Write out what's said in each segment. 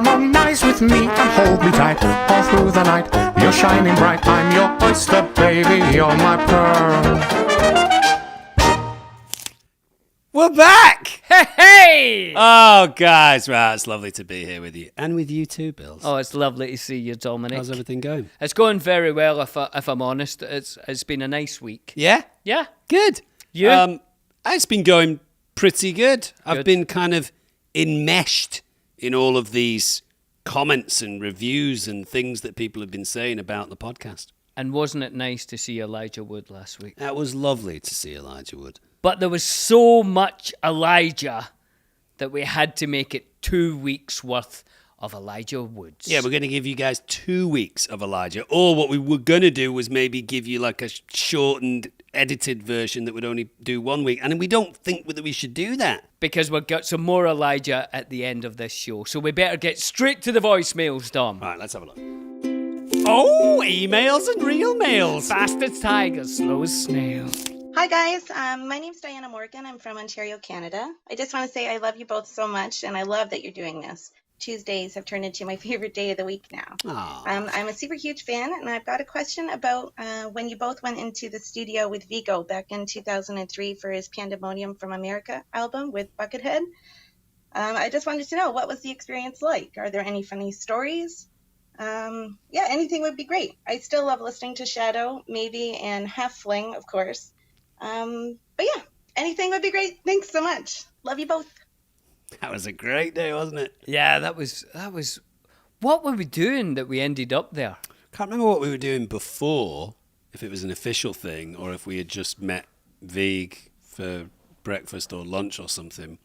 Harmonize with me and hold me tight all through the night. You're shining bright, I'm your oyster, baby, you're my pearl. We're back! Hey! Oh, guys, wow, it's lovely to be here with you. And with you too, Bills. Oh, it's lovely to see you, Dominic. How's everything going? It's going very well, if I'm honest. It's been a nice week. Yeah? Yeah. Good. You? It's been going pretty good. I've been kind of enmeshed in all of these comments and reviews and things that people have been saying about the podcast. And wasn't it nice to see Elijah Wood last week? That was lovely to see Elijah Wood. But there was so much Elijah that we had to make it 2 weeks worth of Elijah Woods. Yeah, we're going to give you guys 2 weeks of Elijah. Or what we were going to do was maybe give you like a shortened, edited version that would only do 1 week. And we don't think that we should do that. Because we've got some more Elijah at the end of this show. So we better get straight to the voicemails, Dom. All right, let's have a look. Oh, emails and real mails. Fast as tigers, slow as snails. Hi guys, my name's Diana Morgan. I'm from Ontario, Canada. I just want to say I love you both so much, and I love that you're doing this. Tuesdays have turned into my favorite day of the week now. I'm a super huge fan, and I've got a question about when you both went into the studio with Vigo back in 2003 for his Pandemonium from America album with Buckethead. I just wanted to know, what was the experience like? Are there any funny stories? Yeah, anything would be great. I still love listening to Shadow, maybe, and Half Fling, of course. But yeah, anything would be great. Thanks so much. Love you both. That was a great day, wasn't it? Yeah, that was. What were we doing that we ended up there? Can't remember what we were doing before, if it was an official thing or if we had just met Vig for breakfast or lunch or something.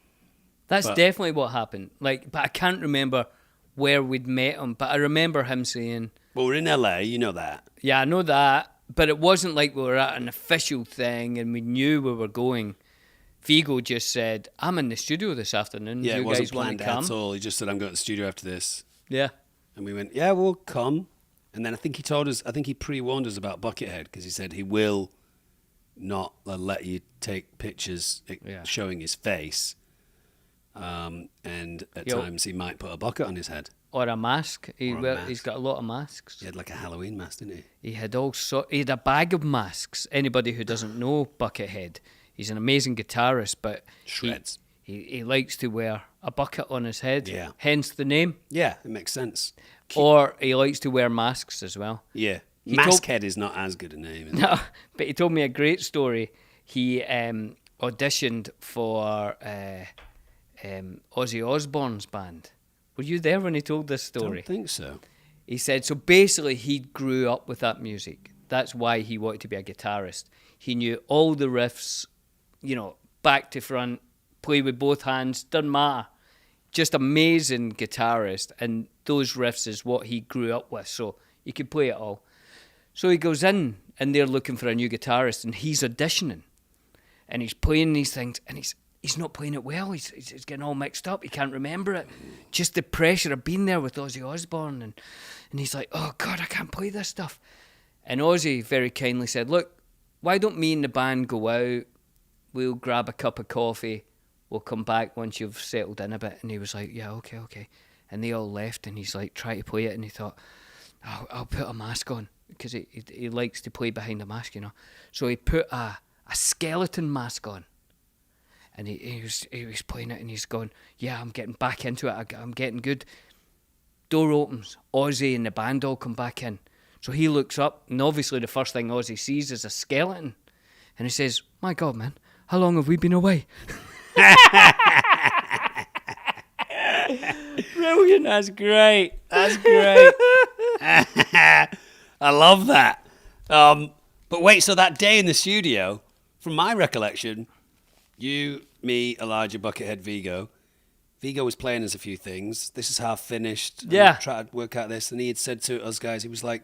That's definitely what happened. But I can't remember where we'd met him. But I remember him saying, "Well, we're in LA, you know that." Yeah, I know that. But it wasn't like we were at an official thing and we knew we were going. Vigo just said, "I'm in the studio this afternoon. Yeah, you it wasn't guys want planned to come?" at all. He just said, "I'm going to the studio after this." Yeah. And we went, "Yeah, we'll come." And then I think he told us, I think he pre-warned us about Buckethead because he said he will not let you take pictures showing his face. And at times he might put a bucket on his head. Or a mask. He's got a lot of masks. He had like a Halloween mask, didn't he? He had a bag of masks. Anybody who doesn't know Buckethead, he's an amazing guitarist, but shreds. He likes to wear a bucket on his head. Yeah. Hence the name. Yeah, it makes sense. Or he likes to wear masks as well. Yeah. Maskhead is not as good a name. No, but he told me a great story. He auditioned for Ozzy Osbourne's band. Were you there when he told this story? I don't think so. He said, so basically he grew up with that music. That's why he wanted to be a guitarist. He knew all the riffs, back to front, play with both hands, doesn't matter. Just amazing guitarist, and those riffs is what he grew up with, so he could play it all. So he goes in, and they're looking for a new guitarist, and he's auditioning. And he's playing these things, and he's not playing it well. He's getting all mixed up. He can't remember it. Just the pressure of being there with Ozzy Osbourne. And he's like, oh, God, I can't play this stuff. And Ozzy very kindly said, look, why don't me and the band go out? We'll grab a cup of coffee. We'll come back once you've settled in a bit. And he was like, yeah, okay. And they all left, and he's like, try to play it. And he thought, I'll put a mask on, because he likes to play behind a mask, So he put a skeleton mask on. And he was playing it, and he's going, yeah, I'm getting back into it. I'm getting good. Door opens. Ozzy and the band all come back in. So he looks up, and obviously the first thing Ozzy sees is a skeleton. And he says, my God, man, how long have we been away? Brilliant. That's great. I love that. But wait, so that day in the studio, from my recollection, you, me, Elijah, Buckethead, Vigo. Vigo was playing us a few things. This is half finished. Yeah. Tried to work out this. And he had said to us guys, he was like,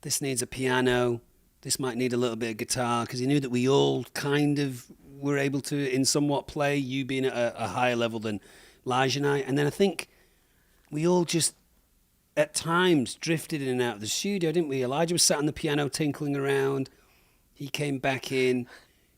this needs a piano. This might need a little bit of guitar. Because he knew that we all kind of were able to, in somewhat, play. You being at a higher level than Elijah and I. And then I think we all just, at times, drifted in and out of the studio, didn't we? Elijah was sat on the piano tinkling around. He came back in.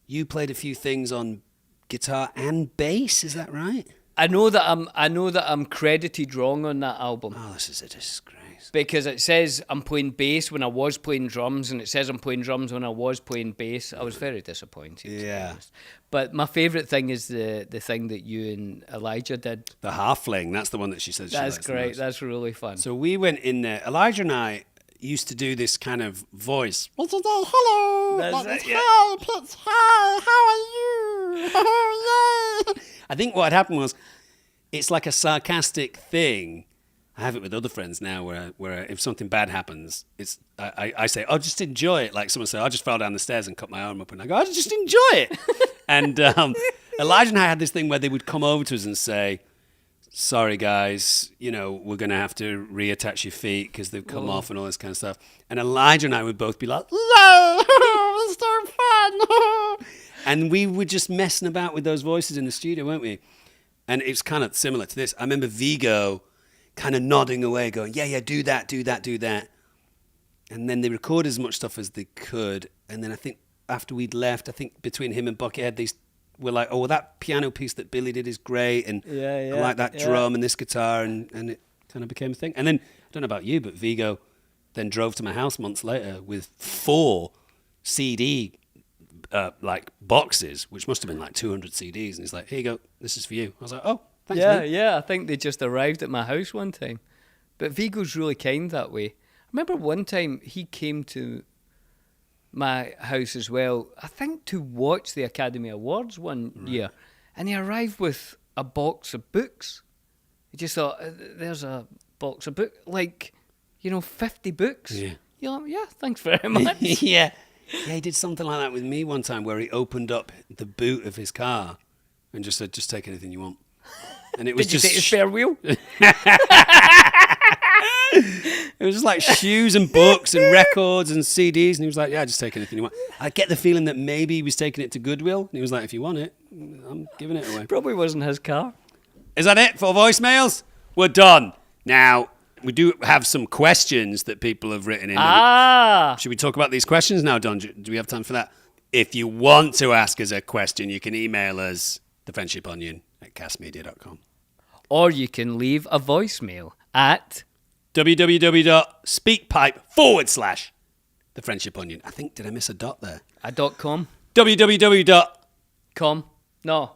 You played a few things on guitar and bass, is that right? I know that I'm credited wrong on that album. Oh, this is a disgrace. Because it says I'm playing bass when I was playing drums, and it says I'm playing drums when I was playing bass. I was very disappointed, to be honest. But my favourite thing is the thing that you and Elijah did. The halfling, that's the one that she says she likes That's the great. most. That's really fun. So we went in there. Elijah and I used to do this kind of voice. Hello. That's it, yeah. Hi, Pitts. Hi. How are you? Yay. I think what had happened was it's like a sarcastic thing. I have it with other friends now where if something bad happens, it's I say, oh, just enjoy it. Like someone said, I just fell down the stairs and cut my arm up. And I go, oh, just enjoy it. And Elijah and I had this thing where they would come over to us and say, sorry, guys, we're going to have to reattach your feet because they've come off and all this kind of stuff. And Elijah and I would both be like, no, it's so fun. And we were just messing about with those voices in the studio, weren't we? And it's kind of similar to this. I remember Vigo kind of nodding away, going, yeah, do that. And then they recorded as much stuff as they could. And then I think after we'd left, I think between him and Buckethead, they were like, oh, well, that piano piece that Billy did is great. And I like that drum and this guitar. And it kind of became a thing. And then, I don't know about you, but Vigo then drove to my house months later with 4 CD boxes, which must have been like 200 CDs. And he's like, here you go, this is for you. I was like, oh, thanks, mate. Yeah, I think they just arrived at my house one time. But Vigo's really kind that way. I remember one time he came to my house as well, I think to watch the Academy Awards one year. And he arrived with a box of books. He just thought, there's a box of books, 50 books. Yeah. You're like, yeah, thanks very much. Yeah, he did something like that with me one time where he opened up the boot of his car and just said, just take anything you want. And it was Did you take his spare wheel? It was just like shoes and books and records and CDs. And he was like, yeah, just take anything you want. I get the feeling that maybe he was taking it to Goodwill. And he was like, if you want it, I'm giving it away. Probably wasn't his car. Is that it for voicemails? We're done. Now, we do have some questions that people have written in. Should we talk about these questions now, Don? Do we have time for that? If you want to ask us a question, you can email us, thefriendshiponion@castmedia.com. Or you can leave a voicemail at www.speakpipe/thefriendshiponion. I think, did I miss a dot there? a .com. www.com. No.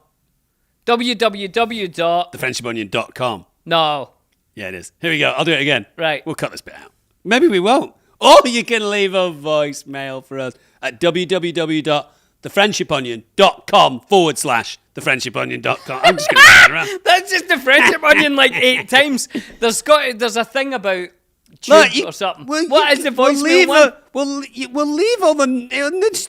www. thefriendshiponion.com. No. Yeah, it is. Here we go. I'll do it again. Right. We'll cut this bit out. Maybe we won't. Or you can leave a voicemail for us at www.thefriendshiponion.com/thefriendshiponion.com. I'm just going to turn around. That's just the Friendship Onion 8 times. There's a thing about tubes or something. What is the voicemail one? We'll leave all the notes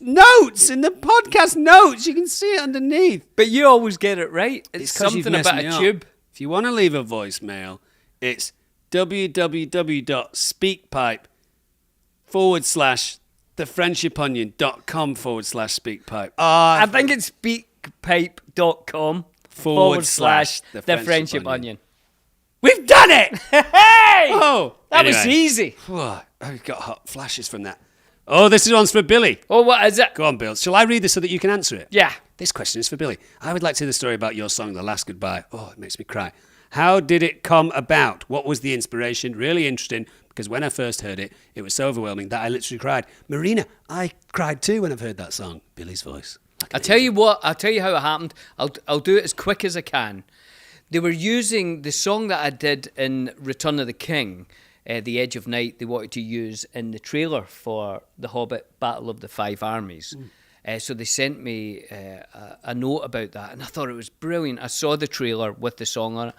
in the podcast notes. You can see it underneath. But you always get it right. It's 'cause you've something messed about me a up. tube. If you want to leave a voicemail, it's www.speakpipe/thefriendshiponion.com/speakpipe. I think it's speakpipe.com/the Friendship Onion. We've done it! Hey! Oh, that was easy. I've got hot flashes from that. Oh, this one's for Billy. Oh, what is it? Go on, Bill. Shall I read this so that you can answer it? Yeah. This question is for Billy. I would like to hear the story about your song, The Last Goodbye. Oh, it makes me cry. How did it come about? What was the inspiration? Really interesting, because when I first heard it, it was so overwhelming that I literally cried. Marina, I cried too when I've heard that song. Billy's voice. I'll tell you what. I'll tell you how it happened. I'll do it as quick as I can. They were using the song that I did in Return of the King, The Edge of Night. They wanted to use in the trailer for The Hobbit, Battle of the Five Armies. So they sent me a note about that, and I thought it was brilliant. I saw the trailer with the song on it,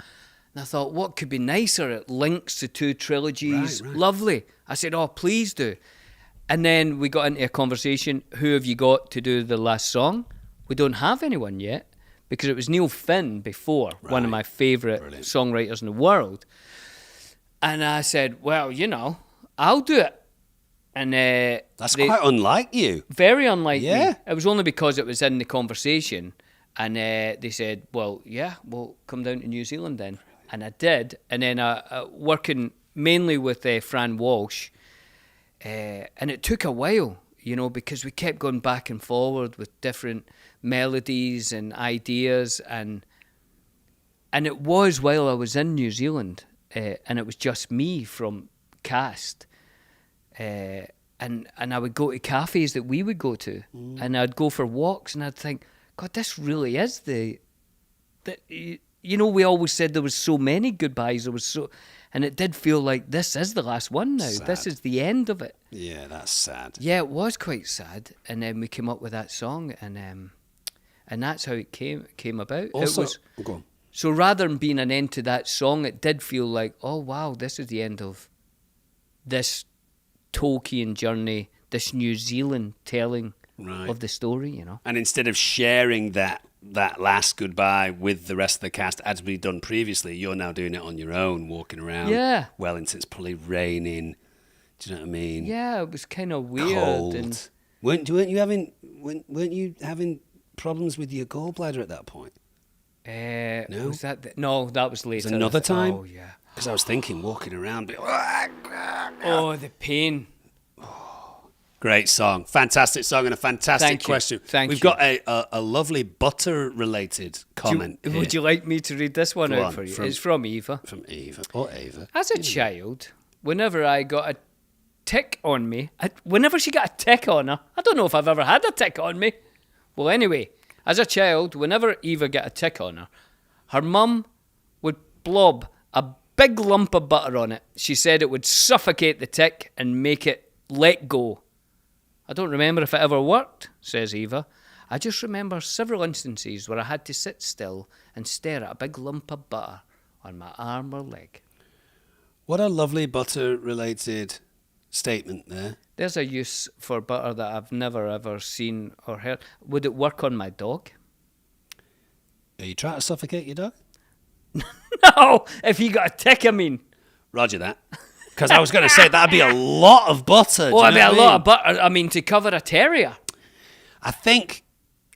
and I thought, what could be nicer? It links the 2 trilogies. Right. Lovely. I said, oh, please do. And then we got into a conversation. Who have you got to do the last song? We don't have anyone yet, because it was Neil Finn before, one of my favourite songwriters in the world. And I said, well, I'll do it. And that's quite unlike you. Very unlike me. It was only because it was in the conversation. And they said, well, yeah, we'll come down to New Zealand then. And I did. And then working mainly with Fran Walsh. And it took a while, because we kept going back and forward with different melodies and ideas. And And it was while I was in New Zealand, and it was just me from cast. And I would go to cafes that we would go to, and I'd go for walks, and I'd think, God, this really is you know, we always said there was so many goodbyes, and it did feel like this is the last one now. Sad. This is the end of it. Yeah, that's sad. Yeah, it was quite sad, and then we came up with that song, and that's how it came about. Also, It was, go on. so rather than being an end to that song, it did feel like, oh wow, this is the end of this Tolkien journey, this New Zealand telling of the story, you know. And instead of sharing that last goodbye with the rest of the cast, as we've done previously, you're now doing it on your own, walking around. Yeah. Wellington, it's probably raining. Do you know what I mean? Yeah, it was kind of weird. Cold. And Weren't you having problems with your gallbladder at that point? no? Was that no, that was later. Another time? Oh, yeah. Because I was thinking, walking around. Oh, the pain. Great song. Fantastic song and a fantastic Thank you. question. Thank We've you. got a lovely butter-related comment here. Would you like me to read this one Go out on, for you? from- It's from Eva. From Eva. Or Ava. As a child, whenever I got a tick on me, whenever she got a tick on her, I don't know if I've ever had a tick on me. Well, anyway, as a child, whenever Eva got a tick on her mum would blob a big lump of butter on it. She said it would suffocate the tick and make it let go. I don't remember if it ever worked, says Eva. I just remember several instances where I had to sit still and stare at a big lump of butter on my arm or leg. What a lovely butter-related statement there. There's a use for butter that I've never ever seen or heard. Would it work on my dog? Are you trying to suffocate your dog? No, if he got a tick, I mean. Roger that. Because I was going to say that'd be a lot of butter. Oh, it'd be a lot of butter. I mean, to cover a terrier. I think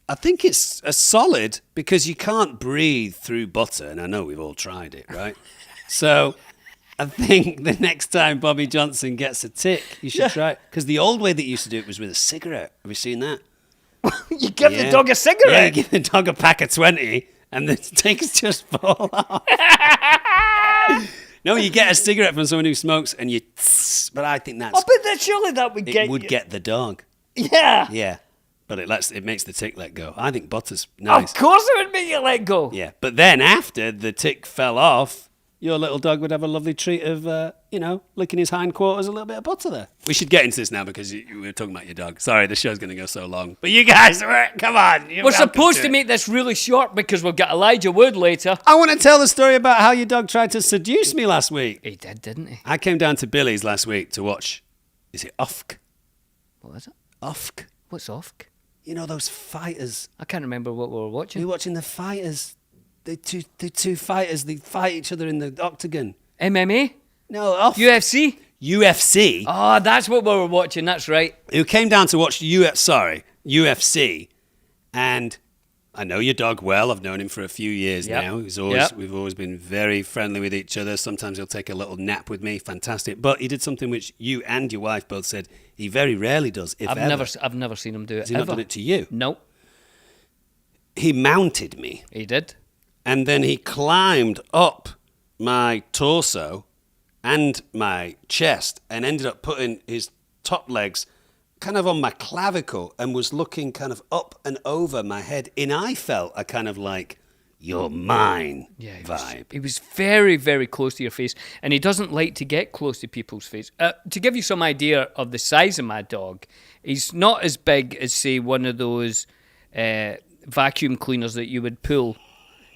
it's a solid because you can't breathe through butter, and I know we've all tried it, right? So I think the next time Bobby Johnson gets a tick, you should try it. Because the old way that you used to do it was with a cigarette. Have you seen that? You give the dog a cigarette? Yeah, you give the dog a pack of 20, and the ticks just fall off. No, you get a cigarette from someone who smokes, and you. But I think that's. Oh, but then surely that would get. It would get the dog. Yeah. Yeah, but it makes the tick let go. I think butter's nice. Of course, it would make you let go. Yeah, but then after the tick fell off, your little dog would have a lovely treat of, licking his hindquarters, a little bit of butter there. We should get into this now because we were talking about your dog. Sorry, the show's going to go so long. But you guys, come on. We're supposed to make this really short because we've got Elijah Wood later. I want to tell the story about how your dog tried to seduce me last week. He did, didn't he? I came down to Billy's last week to watch, is it Ufk? What is it? Ufk. What's off? You know those fighters. I can't remember what we were watching. We were watching the fighters. The two fighters, they fight each other in the octagon. MMA? No, Ufk. UFC? UFC. Oh, that's what we were watching. That's right. Who came down to watch UFC, and I know your dog well. I've known him for a few years now. We've always been very friendly with each other. Sometimes he'll take a little nap with me. Fantastic. But he did something which you and your wife both said he very rarely does, if I've ever. never seen him do it. Has he not done it to you? No, He mounted me, he did. and then he climbed up my torso and my chest and ended up putting his top legs kind of on my clavicle and was looking kind of up and over my head. And I felt a kind of like, you're mine vibe. He was very, very close to your face, and he doesn't like to get close to people's face. To give you some idea of the size of my dog, he's not as big as, say, one of those vacuum cleaners that you would pull.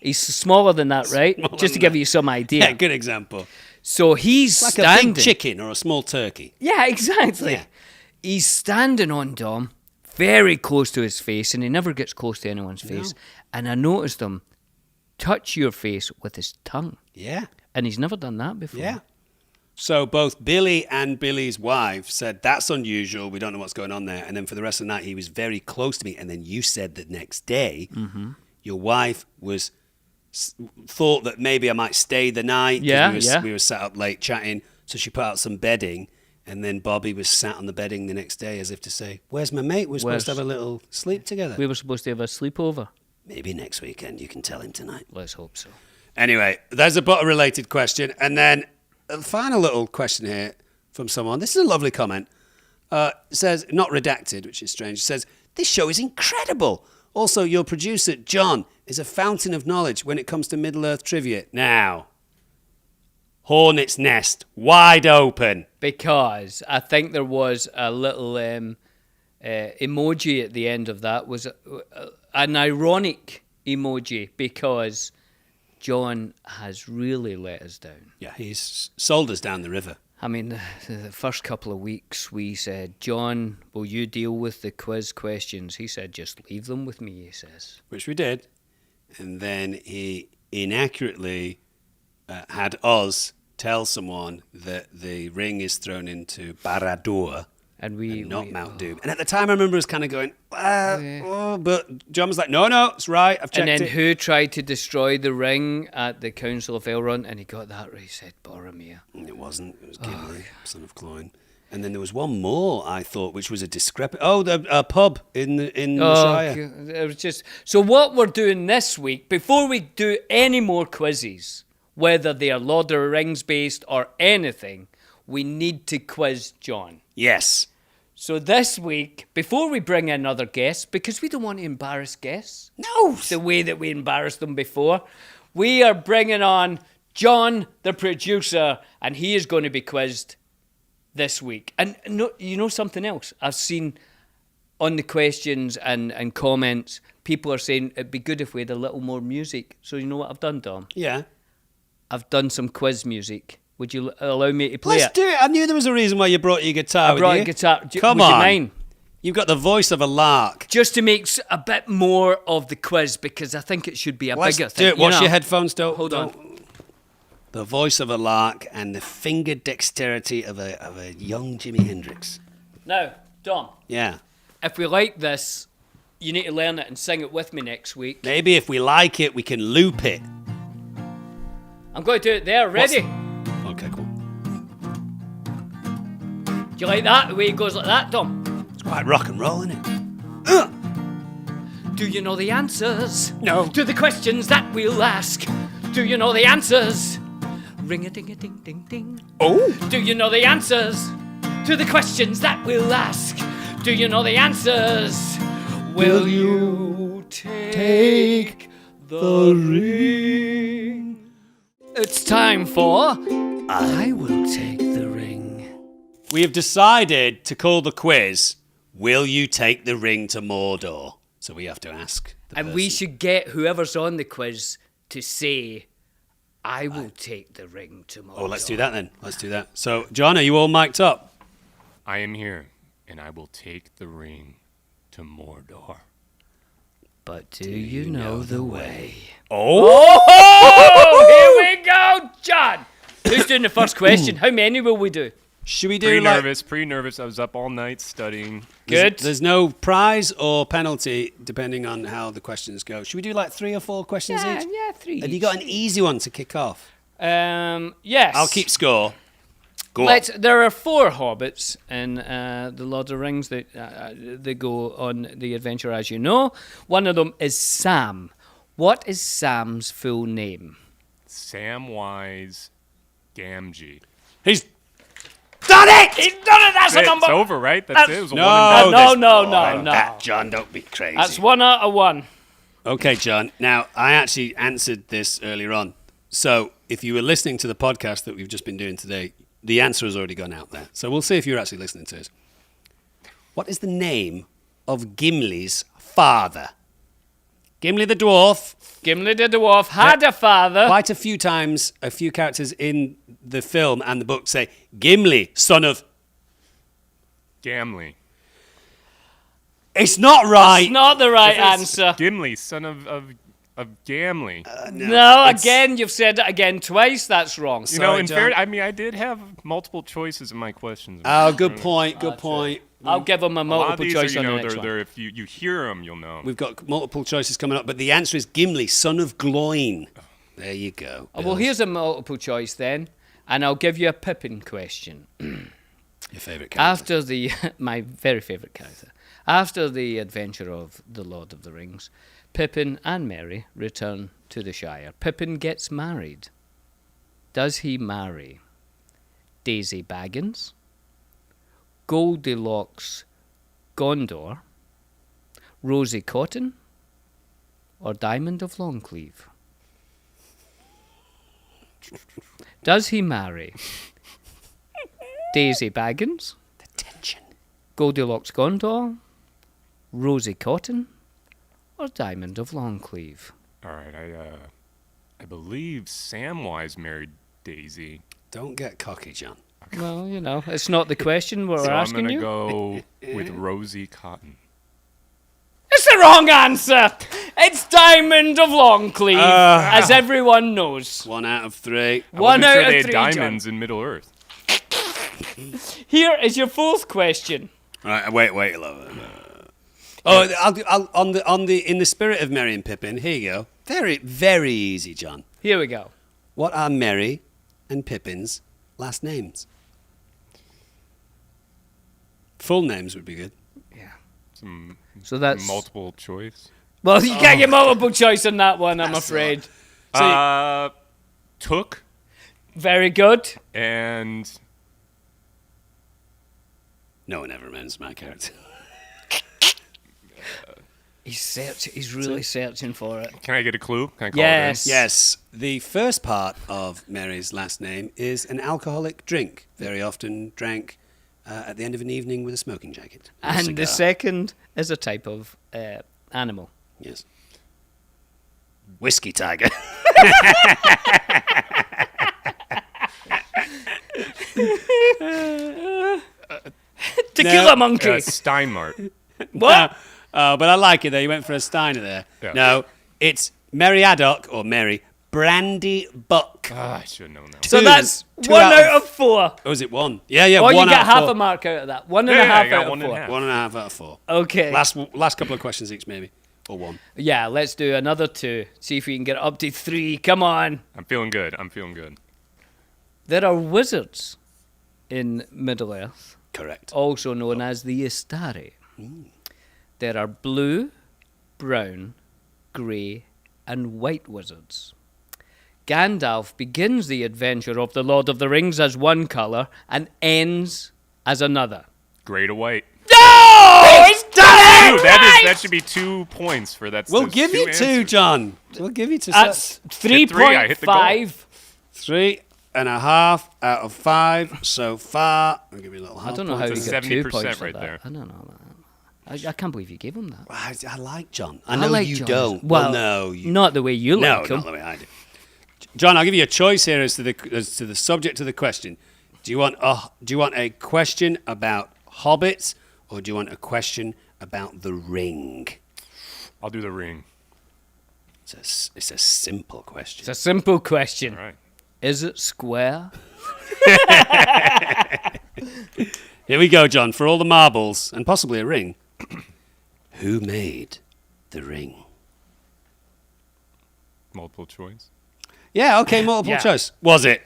He's smaller than that, right? Just to give you some idea. Yeah, good example. So he's Like standing. a big chicken or a small turkey. Yeah, exactly. Yeah. He's standing on Dom, very close to his face, and he never gets close to anyone's face. And I noticed him touch your face with his tongue. Yeah. And he's never done that before. Yeah. So both Billy and Billy's wife said, that's unusual. We don't know what's going on there. And then for the rest of the night, he was very close to me. And then you said the next day, your wife thought that maybe I might stay the night. We were sat up late chatting. So she put out some bedding. And then Bobby was sat on the bedding the next day as if to say, where's my mate? We're supposed to have a little sleep together. We were supposed to have a sleepover. Maybe next weekend you can tell him tonight. Let's hope so. Anyway, there's a butter-related question. And then a final little question here from someone. This is a lovely comment. It says, not redacted, which is strange. It says, this show is incredible. Also, your producer, John, is a fountain of knowledge when it comes to Middle-earth trivia. Now, Hornet's Nest, wide open. Because I think there was a little emoji at the end of that, was an ironic emoji, because John has really let us down. Yeah, he's sold us down the river. I mean, the first couple of weeks we said, John, will you deal with the quiz questions? He said, just leave them with me, he says. Which we did. And then he inaccurately had us tell someone that the ring is thrown into Barad-dûr and not Mount Doom. And at the time I remember us kind of going, but John was like, no, it's right, I've checked it. And then who tried to destroy the ring at the Council of Elrond? And he got that right, he said, Boromir. And it wasn't, it was Gimli, son of Cloyne. And then there was one more, I thought, which was a discrepancy. Oh, the pub in the Shire. It was just... So what we're doing this week, before we do any more quizzes, whether they are Lord of the Rings based or anything, we need to quiz John. Yes. So this week, before we bring in other guests, because we don't want to embarrass guests. No. The way that we embarrassed them before. We are bringing on John, the producer, and he is going to be quizzed this week. And no, you know something else? I've seen on the questions and comments, people are saying it'd be good if we had a little more music. So you know what I've done, Dom? Yeah. I've done some quiz music. Would you allow me to play Let's it? do it. I knew there was a reason why you brought your guitar with you. I brought a guitar. Come would on. You mind? You've got the voice of a lark. Just to make a bit more of the quiz, because I think it should be a Let's bigger do thing. it. Watch your headphones, Hold on. The voice of a lark and the finger dexterity of a young Jimi Hendrix. Now, Dom. Yeah. If we like this, you need to learn it and sing it with me next week. Maybe if we like it, we can loop it. I'm going to do it there. Ready? Okay, cool. Do you like that? The way it goes like that, Dom? It's quite rock and roll, isn't it? Do you know the answers? No. To the questions that we'll ask. Do you know the answers? Ring-a-ding-a-ding-ding-ding. Oh. Do you know the answers to the questions that we'll ask? Do you know the answers? Will you take the ring? It's time for I Will Take the Ring. We have decided to call the quiz, Will You Take the Ring to Mordor? So we have to ask the And we person. should get whoever's on the quiz to say, I will take the ring to Mordor. Oh, let's do that then. Let's do that. So, John, are you all mic'd up? I am here, and I will take the ring to Mordor. But do you know the way? Oh! Here we go, John! Who's doing the first question? How many will we do? Should we do Pretty nervous. I was up all night studying. Good. There's no prize or penalty depending on how the questions go. Should we do like 3 or 4 questions each? Yeah, 3 Have you got an easy one to kick off? Yes. I'll keep score. Go on. There are 4 hobbits in the Lord of the Rings that they go on the adventure, as you know. One of them is Sam. What is Sam's full name? Samwise Gamgee. He's done it! He's done it! That's a number! It's over, right? That's it. It was a No, one and done. No. John, don't be crazy. That's 1 out of 1. Okay, John. Now, I actually answered this earlier on. So, if you were listening to the podcast that we've just been doing today, the answer has already gone out there. So, we'll see if you're actually listening to us. What is the name of Gimli's father? Gimli the dwarf. Gimli the dwarf had a father. Quite a few times, a few characters in the film and the book say, Gimli, son of... Gamli. It's not right. It's not the right It's answer. Gimli, son of Gamli. No, again, you've said it again twice. That's wrong. You know, in John. fairness, I mean, I did have multiple choices in my questions. Oh, good point, good point. I'll give him a A lot of multiple these choice are, on you the know, next they're one. if you hear them, you'll know. We've got multiple choices coming up, but the answer is Gimli, son of Gloin. There you go. Well, here's a multiple choice then, and I'll give you a Pippin question. Your favourite character. After my very favourite character, after the adventure of the Lord of the Rings, Pippin and Merry return to the Shire. Pippin gets married. Does he marry Daisy Baggins, Goldilocks Gondor, Rosie Cotton, or Diamond of Longcleave? Does he marry Daisy Baggins, The tension. Goldilocks Gondor, Rosie Cotton, or Diamond of Longcleave? All right, I believe Samwise married Daisy. Don't get cocky, John. Well, you know, it's not the question we're So asking I'm you. going to go with Rosie Cotton. It's the wrong answer. It's Diamond of Longcleave, as everyone knows. 1 out of 3. I One wasn't out sure of they had 3, John. diamonds in Middle Earth. Here is your fourth question. All right, wait a little bit. Oh, I'll in the spirit of Merry and Pippin, here you go. Very, very easy, John. Here we go. What are Merry and Pippin's last names? Full names would be good. Yeah. Some So that's multiple choice. Well, you can't get multiple choice on that one, I'm That's afraid. Took Very good. and No one ever remembers my character. He's really searching for it. can I get a clue? Can I call Yes. Yes, the first part of Mary's last name is an alcoholic drink, very often drank at the end of an evening with a smoking jacket. or a And the cigar. second is a type of animal. Yes. Whiskey tiger. Tequila No. monkey. Steinmart. What? But I like it though. You went for a Steiner there. Yeah. No, it's Mary Haddock or Mary Brandy Buck. I should have known that. So Two- that's two 1 out out of- of 4. Or was it 1? Yeah, yeah. Or you 1 get out half of 4. a mark out of that. One and Yeah, a half I got out one of and a 4. half. 1.5 out of 4. Okay. Last couple of questions each, maybe, or 1. Yeah, let's do another 2. See if we can get up to 3. Come on. I'm feeling good. I'm feeling good. There are wizards in Middle Earth, Correct. also known as the Istari. There are blue, brown, grey, and white wizards. Gandalf begins the adventure of the Lord of the Rings as one colour and ends as another. Gray to white. No! It's done Dude, that should be 2 points for that. We'll those give you 2, answers. John. We'll give you 2. That's Hit 3, I hit the goal. 3.5. 3.5 out of 5 so far. I'll give you a little half I don't know how point you for got 2 70% points right right there. I don't know that. I can't believe you gave him that. I like John. I know like you John. don't. Well, no, you not the way you no, like him. not the way I do. John, I'll give you a choice here as to the subject of the question. Do you want a question about hobbits, or do you want a question about the ring? I'll do the ring. It's a simple question. It's a simple question. All right. Is it square? Here we go, John, for all the marbles and possibly a ring. Who made the ring? Multiple choice. Yeah, okay, multiple Yeah. choice. Was it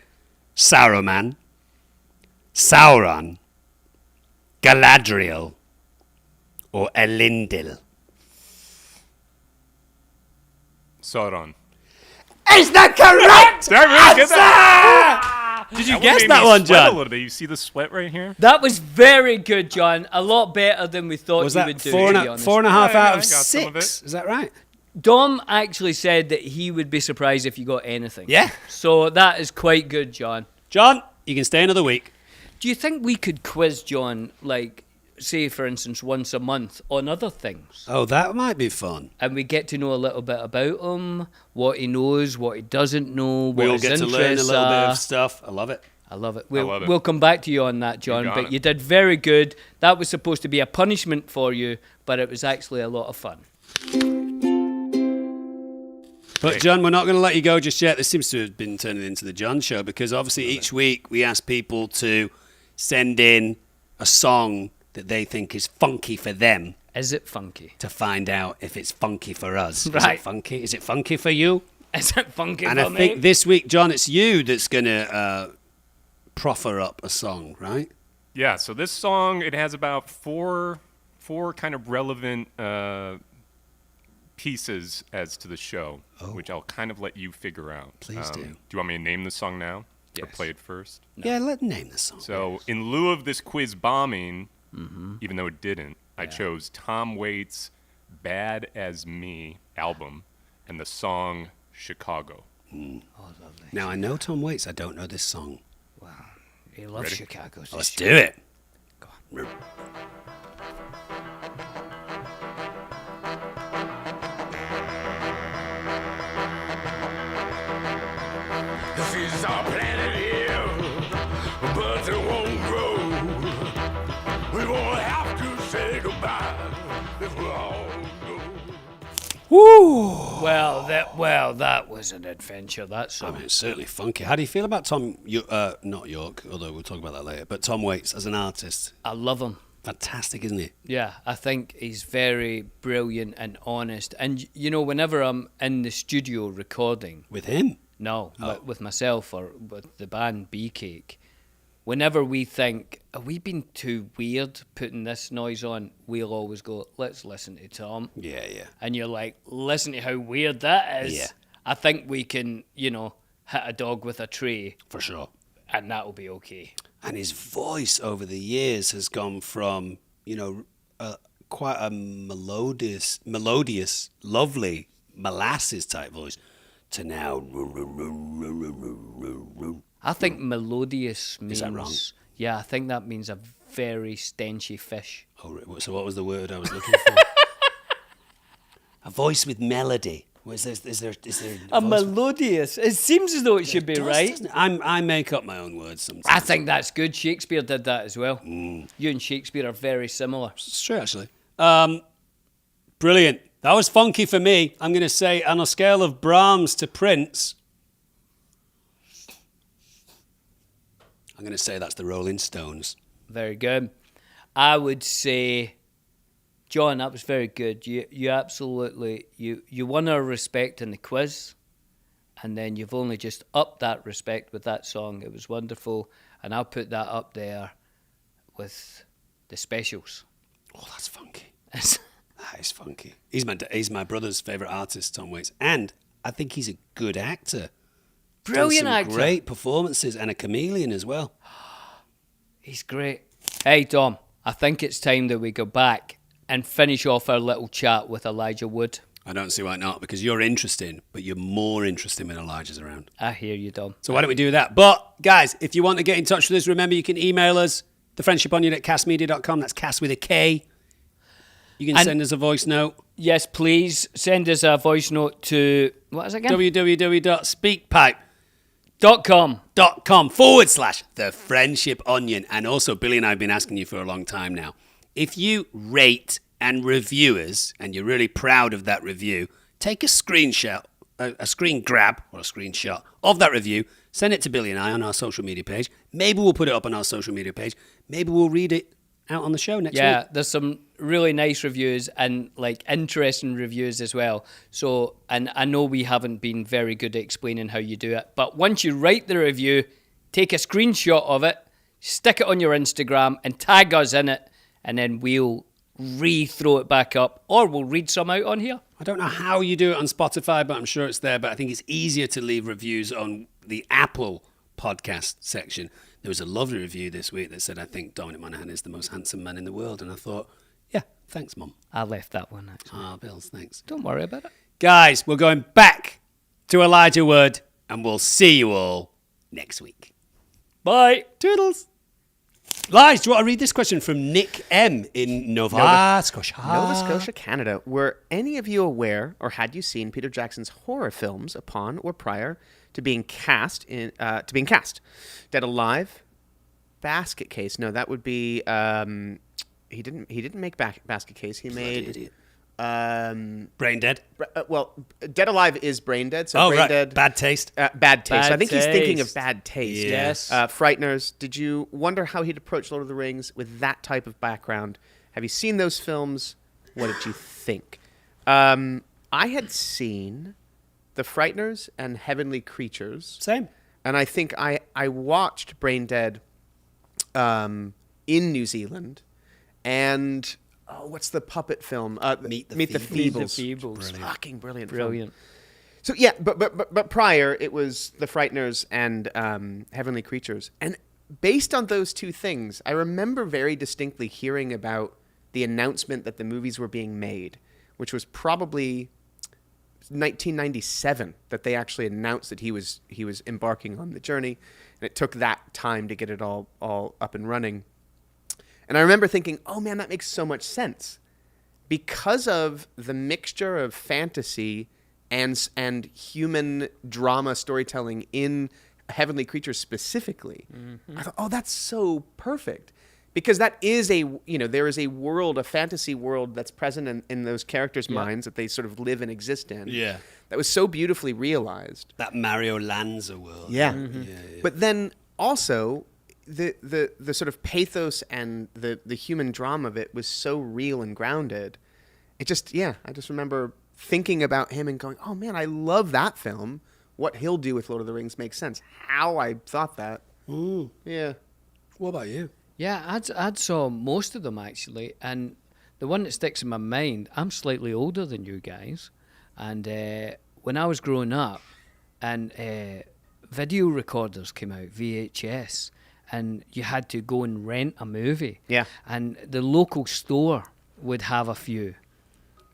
Saruman, Sauron, Galadriel, or Elendil? Sauron. Is that correct? Did I really get that? Did you That guess made that me one, sweat John? A little bit. You see the sweat right here? That was very good, John. A lot better than we thought Was you that would do, four to and be a, honest. 4.5 Yeah, out I of got some of 6? Is that right? Dom actually said that he would be surprised if you got anything. Yeah. So that is quite good, John. John, you can stay another week. Do you think we could quiz John, like, say, for instance, once a month on other things? Oh, that might be fun. And we get to know a little bit about him, what he knows, what he doesn't know, what We all his get to interests learn a little bit are. of stuff. I love it. I love it. We'll, love it. we'll come back to you on that, John, got but it. you did very good. That was supposed to be a punishment for you, but it was actually a lot of fun. But, John, we're not going to let you go just yet. This seems to have been turning into the John Show because obviously each week we ask people to send in a song that they think is funky for them Is it funky? to find out if it's funky for us. Is Right. it funky? Is it funky for you? Is it funky And for I me? think this week, John, it's you that's going to proffer up a song, right? Yeah, so this song, it has about four kind of relevant pieces as to the show, which I'll kind of let you figure out. Please do. Do you want me to name the song now? Or Yes. play it first? Yeah, let name the song. So, in lieu of this quiz bombing, even though it didn't, I chose Tom Waits' Bad As Me album and the song Chicago. Oh, lovely. Now, I know Tom Waits. I don't know this song. Wow. He loves Ready? Chicago. so Let's sure. do it. Go on. This is our planet here, but it won't grow. We won't have to say goodbye if we all go. Woo! Well, that was an adventure. That I song. mean, it's certainly funky. How do you feel about not York, although we'll talk about that later, but Tom Waits as an artist? I love him. Fantastic, isn't he? Yeah, I think he's very brilliant and honest. And you know, whenever I'm in the studio recording, With him? no, with myself or with the band Bee Cake, whenever we think, have we been too weird putting this noise on, we'll always go, let's listen to Tom. Yeah, yeah. And you're like, listen to how weird that is. Yeah. I think we can, hit a dog with a tree For sure. and that'll be okay. And his voice over the years has gone from, quite a melodious, lovely molasses type voice to now. I think melodious means... Is that wrong? Yeah, I think that means a very stenchy fish. Oh, so what was the word I was looking for? A voice with melody. Is there A voice- melodious. It seems as though it should be It does, right. doesn't it? I make up my own words sometimes. I think that's good. Shakespeare did that as well. You and Shakespeare are very similar. It's true, actually. Brilliant. That was funky for me. I'm going to say, on a scale of Brahms to Prince, I'm going to say that's the Rolling Stones. Very good. I would say, John, that was very good. You absolutely, you won our respect in the quiz, and then you've only just upped that respect with that song. It was wonderful, and I'll put that up there with the specials. Oh, that's funky. That is funky. He's my brother's favourite artist, Tom Waits. And I think he's a good actor. Brilliant Done some actor. great performances and a chameleon as well. He's great. Hey, Tom, I think it's time that we go back and finish off our little chat with Elijah Wood. I don't see why not, because you're interesting, but you're more interesting when Elijah's around. I hear you, Tom. So why don't we do that? But, guys, if you want to get in touch with us, remember you can email us, thefriendshiponion@castmedia.com. That's cast with a K. You can send us a voice note. Yes, please send us a voice note to, what is it again? www.speakpipe.com .com. /The Friendship Onion. And also, Billy and I have been asking you for a long time now. If you rate and review us, and you're really proud of that review, take a screenshot, a screen grab, or a screenshot of that review, send it to Billy and I on our social media page. Maybe we'll put it up on our social media page. Maybe we'll read it out on the show next Yeah, week. there's some really nice reviews and like interesting reviews as well. So, and I know we haven't been very good at explaining how you do it, but once you write the review, take a screenshot of it, stick it on your Instagram and tag us in it, and then we'll re-throw it back up, or we'll read some out on here. I don't know how you do it on Spotify, but I'm sure it's there. But I think it's easier to leave reviews on the Apple podcast section. There was a lovely review this week that said, I think Dominic Monaghan is the most handsome man in the world. And I thought, yeah, thanks, Mum. I left that one, actually. Ah, Bills, thanks. Don't worry about it. Guys, we're going back to Elijah Wood, and we'll see you all next week. Bye. Toodles. Lige, do you want to read this question from Nick M. in Nova Scotia? Nova Scotia, Canada. Were any of you aware, or had you seen Peter Jackson's horror films upon or prior to being cast? Dead Alive, Basket Case. No, that would be. He didn't make Basket Case. He made. Idiot. Brain Dead. Dead Alive is Brain Dead. So Oh, Brain right. Dead. Bad Taste. Bad Taste. So I Bad think he's thinking of Taste. Bad Taste. Yes. Frighteners. Did you wonder how he'd approach Lord of the Rings with that type of background? Have you seen those films? What did you think? I had seen The Frighteners and Heavenly Creatures. Same. And I think I watched Brain Dead in New Zealand. And what's the puppet film? Meet the Meet the Feebles. Feebles. Feebles. Fucking brilliant. Brilliant. So yeah, but prior it was The Frighteners and Heavenly Creatures, and based on those two things, I remember very distinctly hearing about the announcement that the movies were being made, which was probably 1997 that they actually announced that he was embarking on the journey, and it took that time to get it all up and running. And I remember thinking, oh man, that makes so much sense because of the mixture of fantasy and human drama storytelling in Heavenly Creatures specifically. Mm-hmm. I thought, oh, that's so perfect. Because that is there is a world, a fantasy world that's present in those characters' minds that they sort of live and exist in. Yeah. That was so beautifully realized. That Mario Lanza world. Yeah. Mm-hmm. Yeah. But then also the sort of pathos and the human drama of it was so real and grounded. I just remember thinking about him and going, oh man, I love that film. What he'll do with Lord of the Rings makes sense. How I thought that. Ooh. Yeah. What about you? Yeah, I'd saw most of them actually, and the one that sticks in my mind, I'm slightly older than you guys, and when I was growing up, and video recorders came out, VHS, and you had to go and rent a movie. Yeah. And the local store would have a few,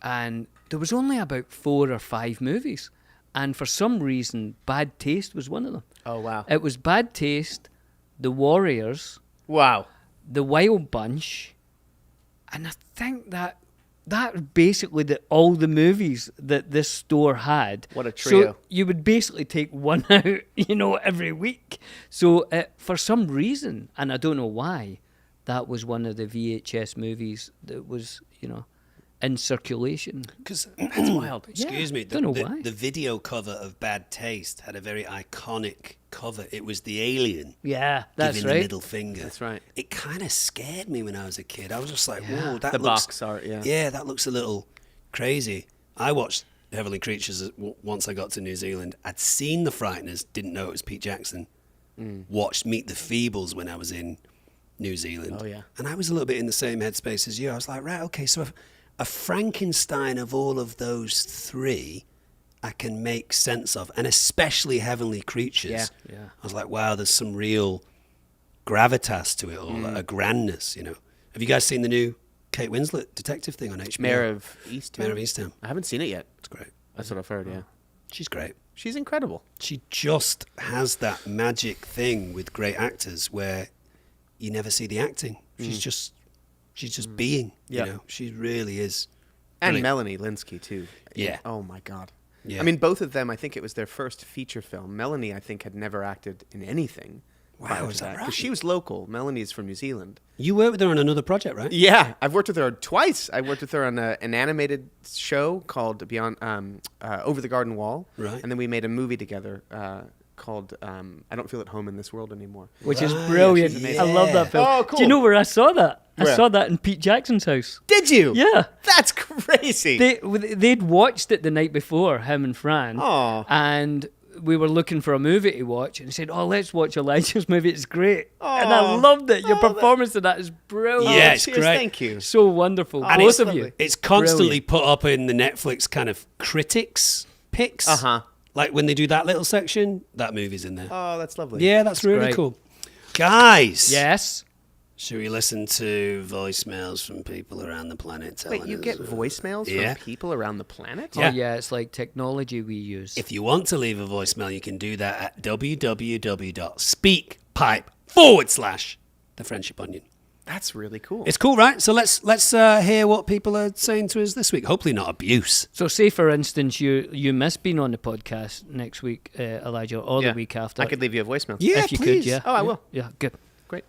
and there was only about 4 or 5 movies, and for some reason, Bad Taste was one of them. Oh wow. It was Bad Taste, The Warriors, Wow. The Wild Bunch, and I think that basically all the movies that this store had. What a trio. So you would basically take one out, every week. So for some reason, and I don't know why, that was one of the VHS movies that was, in circulation. Because That's wild. excuse me, don't know why. the video cover of Bad Taste had a very iconic cover. It was the alien Yeah, that's giving right. the middle finger. That's right. It kind of scared me when I was a kid. I was just like, whoa, that The looks... box art, yeah. Yeah, that looks a little crazy. I watched Heavenly Creatures once I got to New Zealand. I'd seen The Frighteners, didn't know it was Pete Jackson. Watched Meet the Feebles when I was in New Zealand. Oh, yeah. And I was a little bit in the same headspace as you. I was like, right, okay, so a Frankenstein of all of those three I can make sense of, and especially Heavenly Creatures. Yeah. I was like, wow, there's some real gravitas to it all, a grandness, Have you guys seen the new Kate Winslet detective thing on HBO? Mayor of Easttown. Mayor of Easttown. I haven't seen it yet. It's great. That's what I've heard, yeah. She's great. She's incredible. She just has that magic thing with great actors where you never see the acting. She's just being, Yeah. She really is. And brilliant. Melanie Linsky, too. Yeah. Oh, my God. Yeah. I mean, both of them, I think it was their first feature film. Melanie, I think, had never acted in anything. Wow, is that right? Because she was local. Melanie's from New Zealand. You worked with her on another project, right? Yeah, I've worked with her twice. I worked with her on an animated show called Beyond Over the Garden Wall. Right. And then we made a movie together called I Don't Feel at Home in This World Anymore. Which is Right. brilliant. She's amazing. I love that film. Oh, cool. Do you know where I saw that? I Where? saw that in Pete Jackson's house. Did you? Yeah. That's crazy. They'd watched it the night before, him and Fran. Aw. And we were looking for a movie to watch and said, oh, let's watch Elijah's movie. It's great. Aw. And I loved it. Your Oh, performance of that is brilliant. Yeah, it's Cheers, great. Thank you. So wonderful. And Both it's of you. lovely. It's constantly Brilliant. put up in the Netflix kind of critics picks. Uh-huh. Like when they do that little section, that movie's in there. Oh, that's lovely. Yeah, that's really great. cool. Guys. Yes. Should we listen to voicemails from people around the planet telling Wait, you us, get voicemails Yeah. from people around the planet? Yeah. Oh, yeah. It's like technology we use. If you want to leave a voicemail, you can do that at www.speakpipe.com/The Friendship Onion. That's really cool. It's cool, right? So let's hear what people are saying to us this week. Hopefully not abuse. So say, for instance, you miss being on the podcast next week, Elijah, or Yeah. the week after. I could leave you a voicemail. Yeah, if you please. could, yeah. Oh, I will. Yeah, good. Great.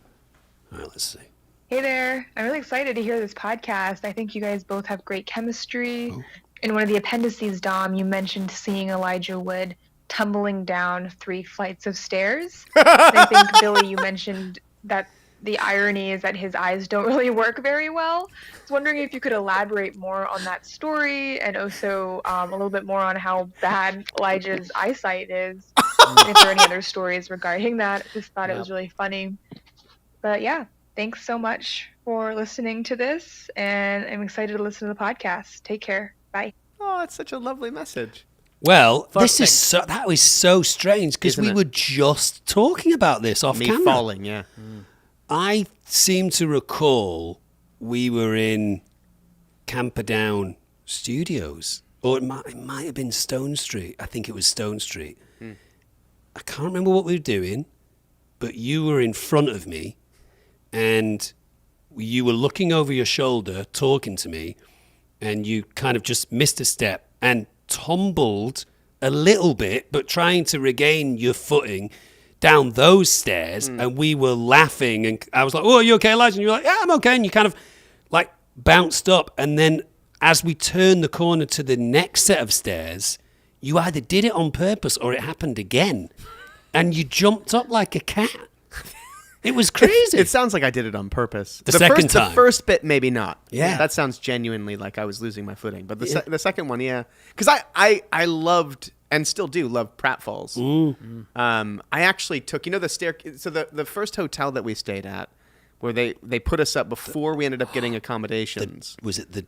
All right, let's see. Hey there. I'm really excited to hear this podcast. I think you guys both have great chemistry. In one of the appendices, Dom, you mentioned seeing Elijah Wood tumbling down 3 flights of stairs. And I think, Billy, you mentioned that the irony is that his eyes don't really work very well. I was wondering if you could elaborate more on that story and also a little bit more on how bad Elijah's eyesight is. And if there are any other stories regarding that. I just thought it was really funny. But yeah. thanks so much for listening to this, and I'm excited to listen to the podcast. Take care. Bye. Oh, that's such a lovely message. Well, First that was so strange because Isn't we it? were just talking about this off Me camera. falling, yeah. I seem to recall we were in Camperdown Studios, or it might have been Stone Street. I think it was Stone Street. I can't remember what we were doing, but you were in front of me, and you were looking over your shoulder, talking to me, and you kind of just missed a step and tumbled a little bit, but trying to regain your footing down those stairs, and we were laughing, and I was like, "Oh, are you okay, Elijah?" And you were like, "Yeah, I'm okay," and you kind of like bounced up, and then as we turned the corner to the next set of stairs, you either did it on purpose or it happened again, and you jumped up like a cat. It was crazy. It sounds like I did it on purpose. The second time. The first bit, maybe not. Yeah. That sounds genuinely like I was losing my footing. But the second one, yeah. Because I loved, and still do, love pratfalls. I actually took, the stair. So the first hotel that we stayed at, where they put us up before we ended up getting accommodations. Was it the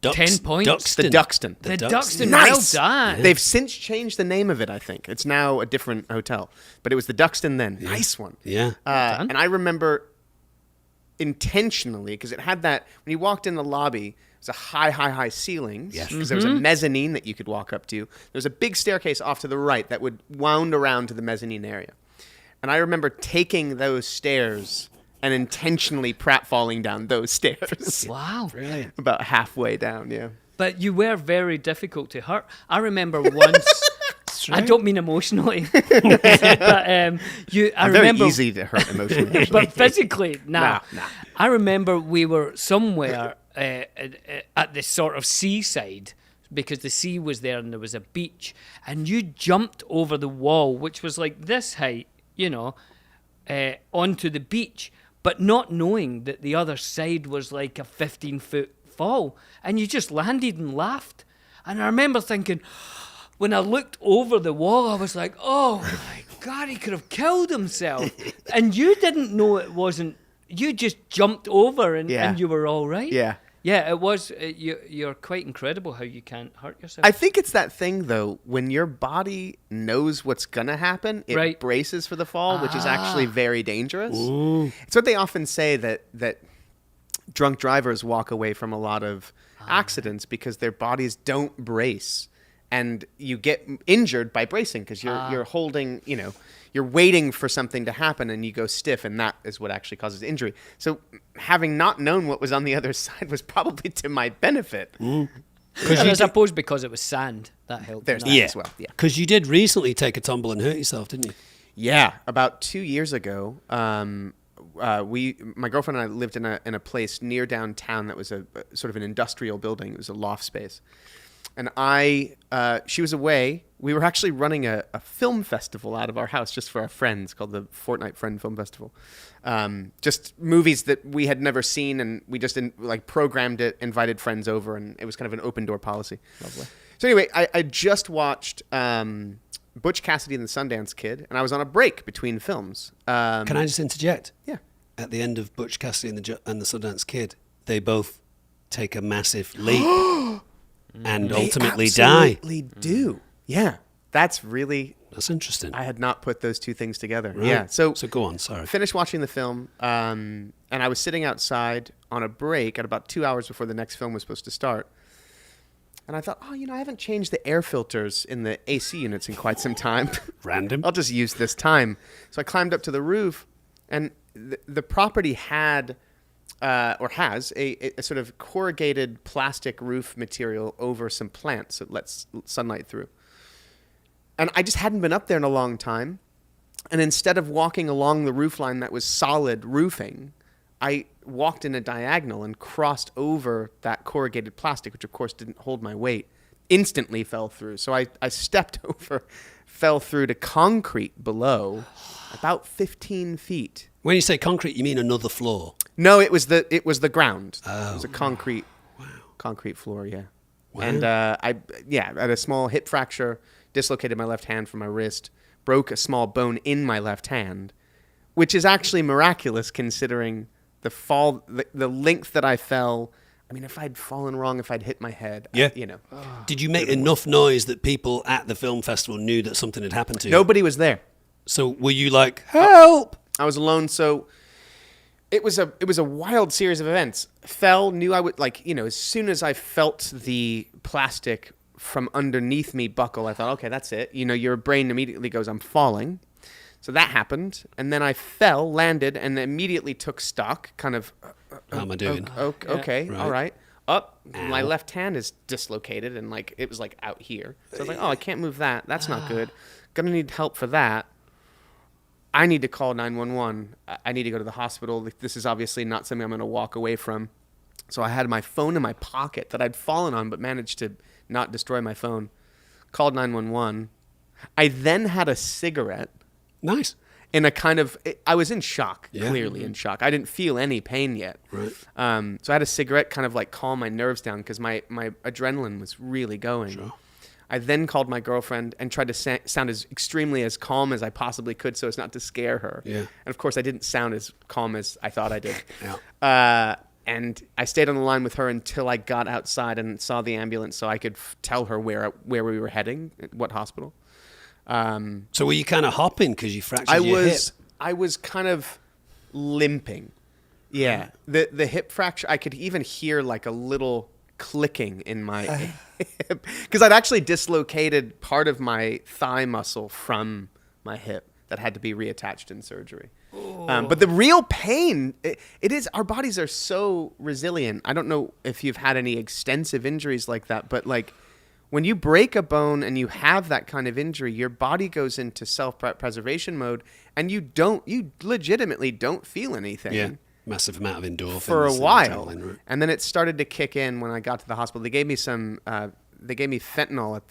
10 points? Duxton? The Duxton. The Duxton, Nice. well done. They've since changed the name of it, I think. It's now a different hotel. But it was the Duxton then. Nice one. Yeah. And I remember intentionally, because it had that, when you walked in the lobby, it was a high ceilings. Yes. Because there was a mezzanine that you could walk up to. There was a big staircase off to the right that would wound around to the mezzanine area. And I remember taking those stairs and intentionally pratfalling down those stairs. Wow. Brilliant. About halfway down, yeah. But you were very difficult to hurt. I remember once. I don't mean emotionally, but I I'm remember very easy to hurt emotionally. but physically, nah. Nah. I remember we were somewhere at the sort of seaside because the sea was there and there was a beach, and you jumped over the wall, which was like this height, onto the beach, but not knowing that the other side was like a 15-foot fall, and you just landed and laughed. And I remember thinking, when I looked over the wall, I was like, oh my God, he could have killed himself. And you didn't know it wasn't, you just jumped over and you were all right. Yeah. Yeah, it was, you're quite incredible how you can't hurt yourself. I think it's that thing, though, when your body knows what's going to happen, it braces for the fall, which is actually very dangerous. Ooh. It's what they often say that drunk drivers walk away from a lot of accidents because their bodies don't brace. And you get injured by bracing because you're holding, you're waiting for something to happen and you go stiff, and that is what actually causes injury. So having not known what was on the other side was probably to my benefit. I suppose because it was sand, that helped. There's that as well. Yeah. Because you did recently take a tumble and hurt yourself, didn't you? Yeah. About 2 years ago, my girlfriend and I lived in a place near downtown that was a sort of an industrial building. It was a loft space. And she was away. We were actually running a film festival out of our house just for our friends called the Fortnite Friend Film Festival. Just movies that we had never seen, and we just programmed it, invited friends over, and it was kind of an open door policy. Lovely. So anyway, I just watched Butch Cassidy and the Sundance Kid, and I was on a break between films. Can I just interject? Yeah. At the end of Butch Cassidy and the Sundance Kid, they both take a massive leap. And ultimately die. Absolutely do. Yeah. That's interesting. I had not put those two things together. Right. Yeah. So go on, sorry. Finished watching the film, and I was sitting outside on a break at about 2 hours before the next film was supposed to start. And I thought, I haven't changed the air filters in the AC units in quite some time. Random. I'll just use this time. So I climbed up to the roof, and the property had... or has a sort of corrugated plastic roof material over some plants that lets sunlight through. And I just hadn't been up there in a long time. And instead of walking along the roof line that was solid roofing, I walked in a diagonal and crossed over that corrugated plastic, which of course didn't hold my weight, instantly fell through. So I stepped over, fell through to concrete below, about 15 feet. When you say concrete, you mean another floor? No, it was the ground. Oh. It was a concrete floor, yeah. Wow. And I had a small hip fracture, dislocated my left hand from my wrist, broke a small bone in my left hand, which is actually miraculous considering the length that I fell. I mean, if I'd fallen wrong, if I'd hit my head, you know. Did you make enough noise that people at the film festival knew that something had happened to you? Nobody was there. So were you like, help? I was alone, so it was a wild series of events. Fell, knew I would, like, you know, as soon as I felt the plastic from underneath me buckle, I thought, okay, that's it. You know, your brain immediately goes, I'm falling. So that happened, and then I fell, landed, and immediate took stock, kind of. How am I doing? Okay, Right. all right. Up, Ow. my left hand is dislocated, and like it was like out here. So I was like, oh, I can't move that. That's not good. Gonna need help for that. I need to call 911. I need to go to the hospital. This is obviously not something I'm gonna walk away from. So I had my phone in my pocket that I'd fallen on, but managed to not destroy my phone. Called 911. I then had a cigarette. Nice. In a kind of, I was in shock, Yeah. clearly in shock. I didn't feel any pain yet. Right. So I had a cigarette kind of like calm my nerves down because my adrenaline was really going. Sure. I then called my girlfriend and tried to sound as extremely as calm as I possibly could so as not to scare her. Yeah. And of course, I didn't sound as calm as I thought I did. Yeah. And I stayed on the line with her until I got outside and saw the ambulance so I could tell her where we were heading, what hospital. So were you kind of hopping because you fractured your hip? I was kind of limping. Yeah. The hip fracture, I could even hear like a little clicking in my hip because I'd actually dislocated part of my thigh muscle from my hip that had to be reattached in surgery. But the real pain, it is, our bodies are so resilient. I don't know if you've had any extensive injuries like that, but like when you break a bone and you have that kind of injury, your body goes into self-preservation mode and you legitimately don't feel anything. Yeah. Massive amount of endorphins. For a and while. adrenaline, right? And then it started to kick in when I got to the hospital. They gave me fentanyl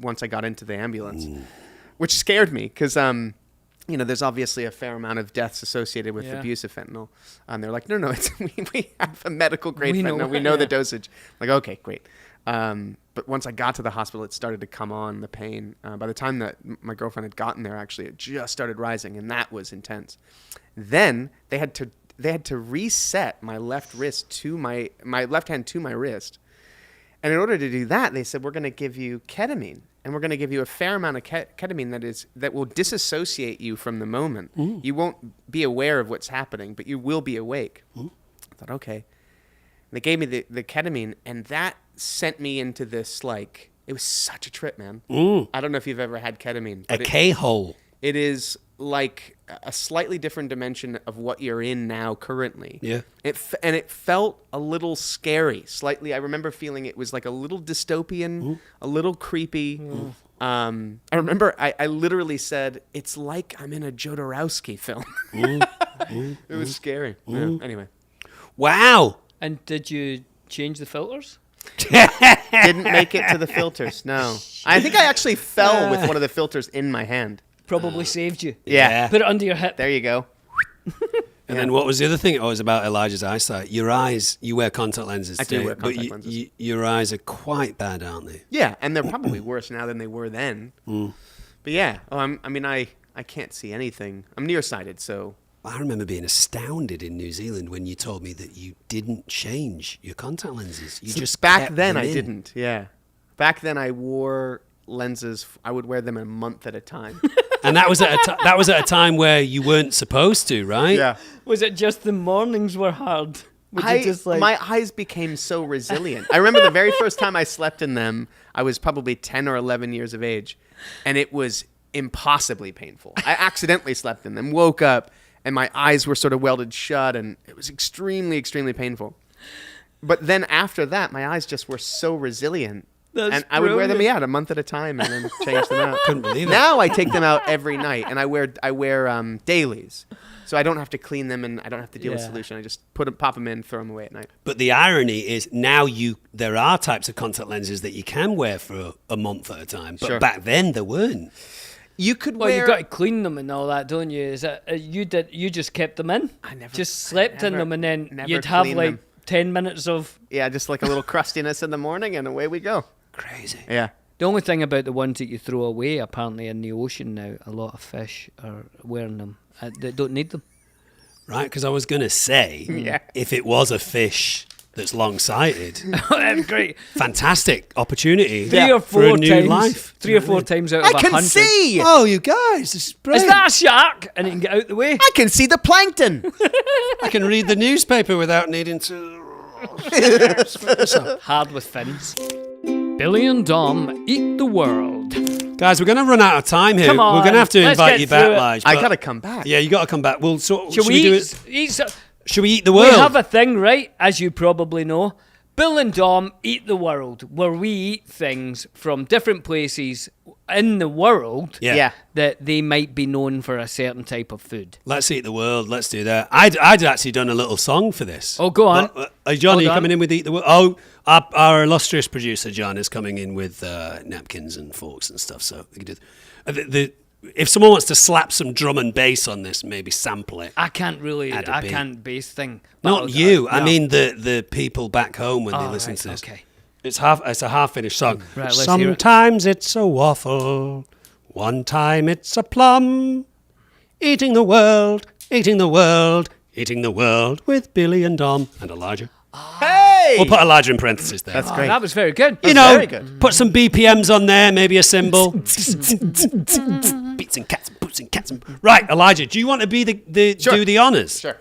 once I got into the ambulance, which scared me because, you know, there's obviously a fair amount of deaths associated with abuse of fentanyl. And they're like, no, we have a medical grade fentanyl. We know the dosage. I'm like, okay, great. But once I got to the hospital, it started to come on, the pain. By the time that my girlfriend had gotten there, actually, it just started rising, and that was intense. Then they had to reset my left wrist to my left hand to my wrist. And in order to do that, they said, we're going to give you ketamine. And we're going to give you a fair amount of ketamine that will disassociate you from the moment. You won't be aware of what's happening, but you will be awake. I thought, okay. And they gave me the ketamine, and that sent me into this, like, it was such a trip, man. I don't know if you've ever had ketamine. A K-hole. It is like a slightly different dimension of what you're in now currently. Yeah. It felt a little scary, slightly. I remember feeling it was like a little dystopian, a little creepy. I remember I literally said, it's like I'm in a Jodorowsky film. It was scary. Yeah. Anyway. Wow. And did you change the filters? Didn't make it to the filters, no. I think I actually fell with one of the filters in my hand. Probably saved you. Yeah. Put it under your hip. There you go. And then what was the other thing? Oh, it was about Elijah's eyesight. Your eyes, you wear contact lenses. I do today, wear contact but lenses. your eyes are quite bad, aren't they? Yeah, and they're probably worse now than they were then. But yeah, I can't see anything. I'm nearsighted, so. I remember being astounded in New Zealand when you told me that you didn't change your contact lenses. You just back kept then them I in. didn't. Yeah, back then I wore lenses. I would wear them a month at a time. And that was at a time where you weren't supposed to, right? Yeah. Was it just the mornings were hard? Would you just like... My eyes became so resilient. I remember the very first time I slept in them, I was probably 10 or 11 years of age, and it was impossibly painful. I accidentally slept in them, woke up, and my eyes were sort of welded shut, and it was extremely, extremely painful. But then after that, my eyes just were so resilient. That's and I would wear them, brilliant. a month at a time, and then change them out. Couldn't believe it. Now I take them out every night, and I wear dailies, so I don't have to clean them, and I don't have to deal with solution. I just pop them in, throw them away at night. But the irony is now there are types of contact lenses that you can wear for a month at a time. But Sure. back then there weren't. You could Well, wear. you got to clean them and all that, don't you? Is that you just kept them in? I never just slept in never- them, and then never you'd have cleaned like them. 10 minutes of. Yeah, just like a little crustiness in the morning, and away we go. Crazy. Yeah. The only thing about the ones that you throw away, apparently in the ocean now, a lot of fish are wearing them. They don't need them. right? Because I was going to say, if it was a fish that's long-sighted, That's great. fantastic opportunity Three or for a four new times. life. 3 or 4 times out of I 100. can see. Oh, you guys, this is Is brilliant. that a shark? And it can get out the way. I can see the plankton. I can read the newspaper without needing to... Hard with fins. Billy and Dom eat the world. Guys, we're going to run out of time here. Come on, we're going to have to let's invite get you back, through it. Lige. I but- gotta come back. Yeah, you got to come back. Well, so, Shall should we do it? Should we eat the We world? have a thing, right? As you probably know. Bill and Dom eat the world, where we eat things from different places in the world Yeah. that they might be known for a certain type of food. Let's eat the world. Let's do that. I'd actually done a little song for this. Oh, go on. John, Hold are you on. coming in with Eat the World? Oh, our illustrious producer, John, is coming in with napkins and forks and stuff. So we can do if someone wants to slap some drum and bass on this, maybe sample it. I can't really, Add a I beat. can't base thing. But Not I'll- you. I no. mean the people back home when they Oh, listen right, to this. okay. It's a half-finished song. Right, let's hear it. Sometimes it's a waffle. One time it's a plum. Eating the world, eating the world, eating the world with Billy and Dom and Elijah. Hey! We'll put Elijah in parentheses there. That's Oh, great. that was very good. You know, very good. put some BPMs on there, maybe a cymbal. Beats and cats, boots and cats. Right, Elijah, do you want to be do the honours? Sure.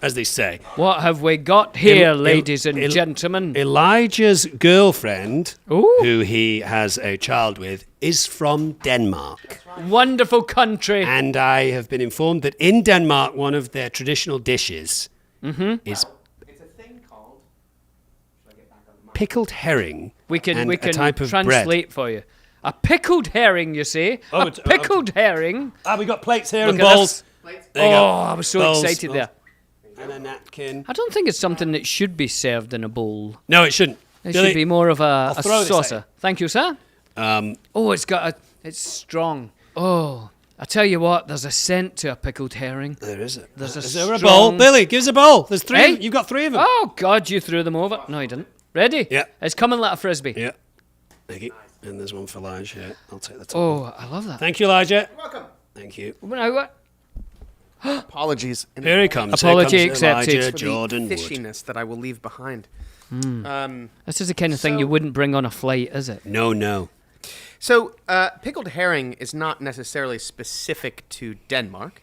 As they say. What have we got here, Il- ladies and il- gentlemen? Elijah's girlfriend, Ooh. who he has a child with, is from Denmark. Wonderful country. And I have been informed that in Denmark, one of their traditional dishes is It's a thing called. pickled herring. We can and we a can type of translate for you. A pickled herring, you say? Oh, a it's- pickled herring. Ah, we got plates here Look and at bowls. this. There you Oh, go. I was so Bowls, excited bowls. there. And a napkin. I don't think it's something that should be served in a bowl. No, it shouldn't. It Billy, should be more of a throw this saucer. at you. Thank you, sir. Oh, it's strong. Oh, I tell you what, there's a scent to a pickled herring. There is it. There's a Is there a strong- bowl? Billy, give us a bowl. There's three. Hey. You've got three of them. Oh, God, you threw them over. No, you didn't. Ready? Yeah. It's coming like a frisbee. Yeah. Thank you. And there's one for Elijah. Yeah, I'll take the top. Oh, I love that. Thank you, Elijah. Welcome. Thank you. Now what? Apologies. And Here he comes. Apology Here comes accepted. Elijah for Jordan the Wood. fishiness that I will leave behind. This is the kind of thing you So- wouldn't bring on a flight, is it? No. So, pickled herring is not necessarily specific to Denmark.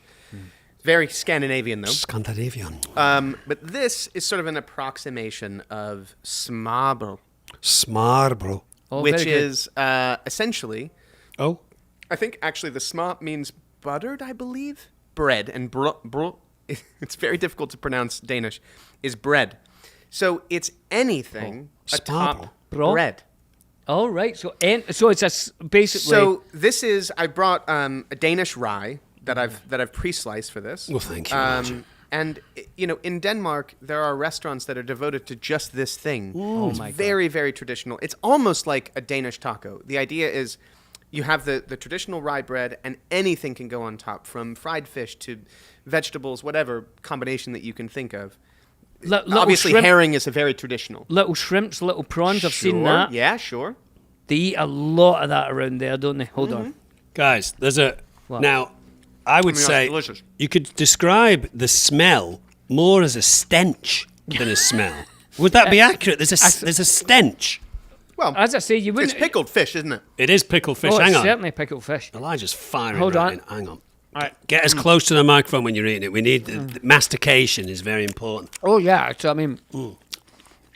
Very Scandinavian, though. Scandinavian. But this is sort of an approximation of smørbrød, Smarbro. Oh, which very good. is essentially, Oh. I think actually the smør means buttered, I believe, bread, and bro, it's very difficult to pronounce Danish, is bread. So it's anything atop smørbrød. Bro? bread. Oh, right. So it's basically. So this is, I brought a Danish rye that I've pre-sliced for this. Well, thank you, Elijah. And you know, in Denmark, there are restaurants that are devoted to just this thing. It's my God. very, very traditional. It's almost like a Danish taco. The idea is, you have the traditional rye bread, and anything can go on top, from fried fish to vegetables, whatever combination that you can think of. little Obviously, shrimp, herring is a very traditional. little shrimps, little prawns. I've seen Sure, that. Yeah, sure. They eat a lot of that around there, don't they? Hold on. Guys, there's a... What? Now, I would that's say delicious. you could describe the smell more as a stench than a smell. Would that be accurate? There's a stench. Well, As I say, you wouldn't. it's pickled fish, isn't it? It is pickled fish. Oh, Hang it's on. certainly pickled fish. Elijah's firing. Hold right on. in. Hang on. All right. Get as close to the microphone when you're eating it. We need the mastication is very important. Oh yeah. So I mean,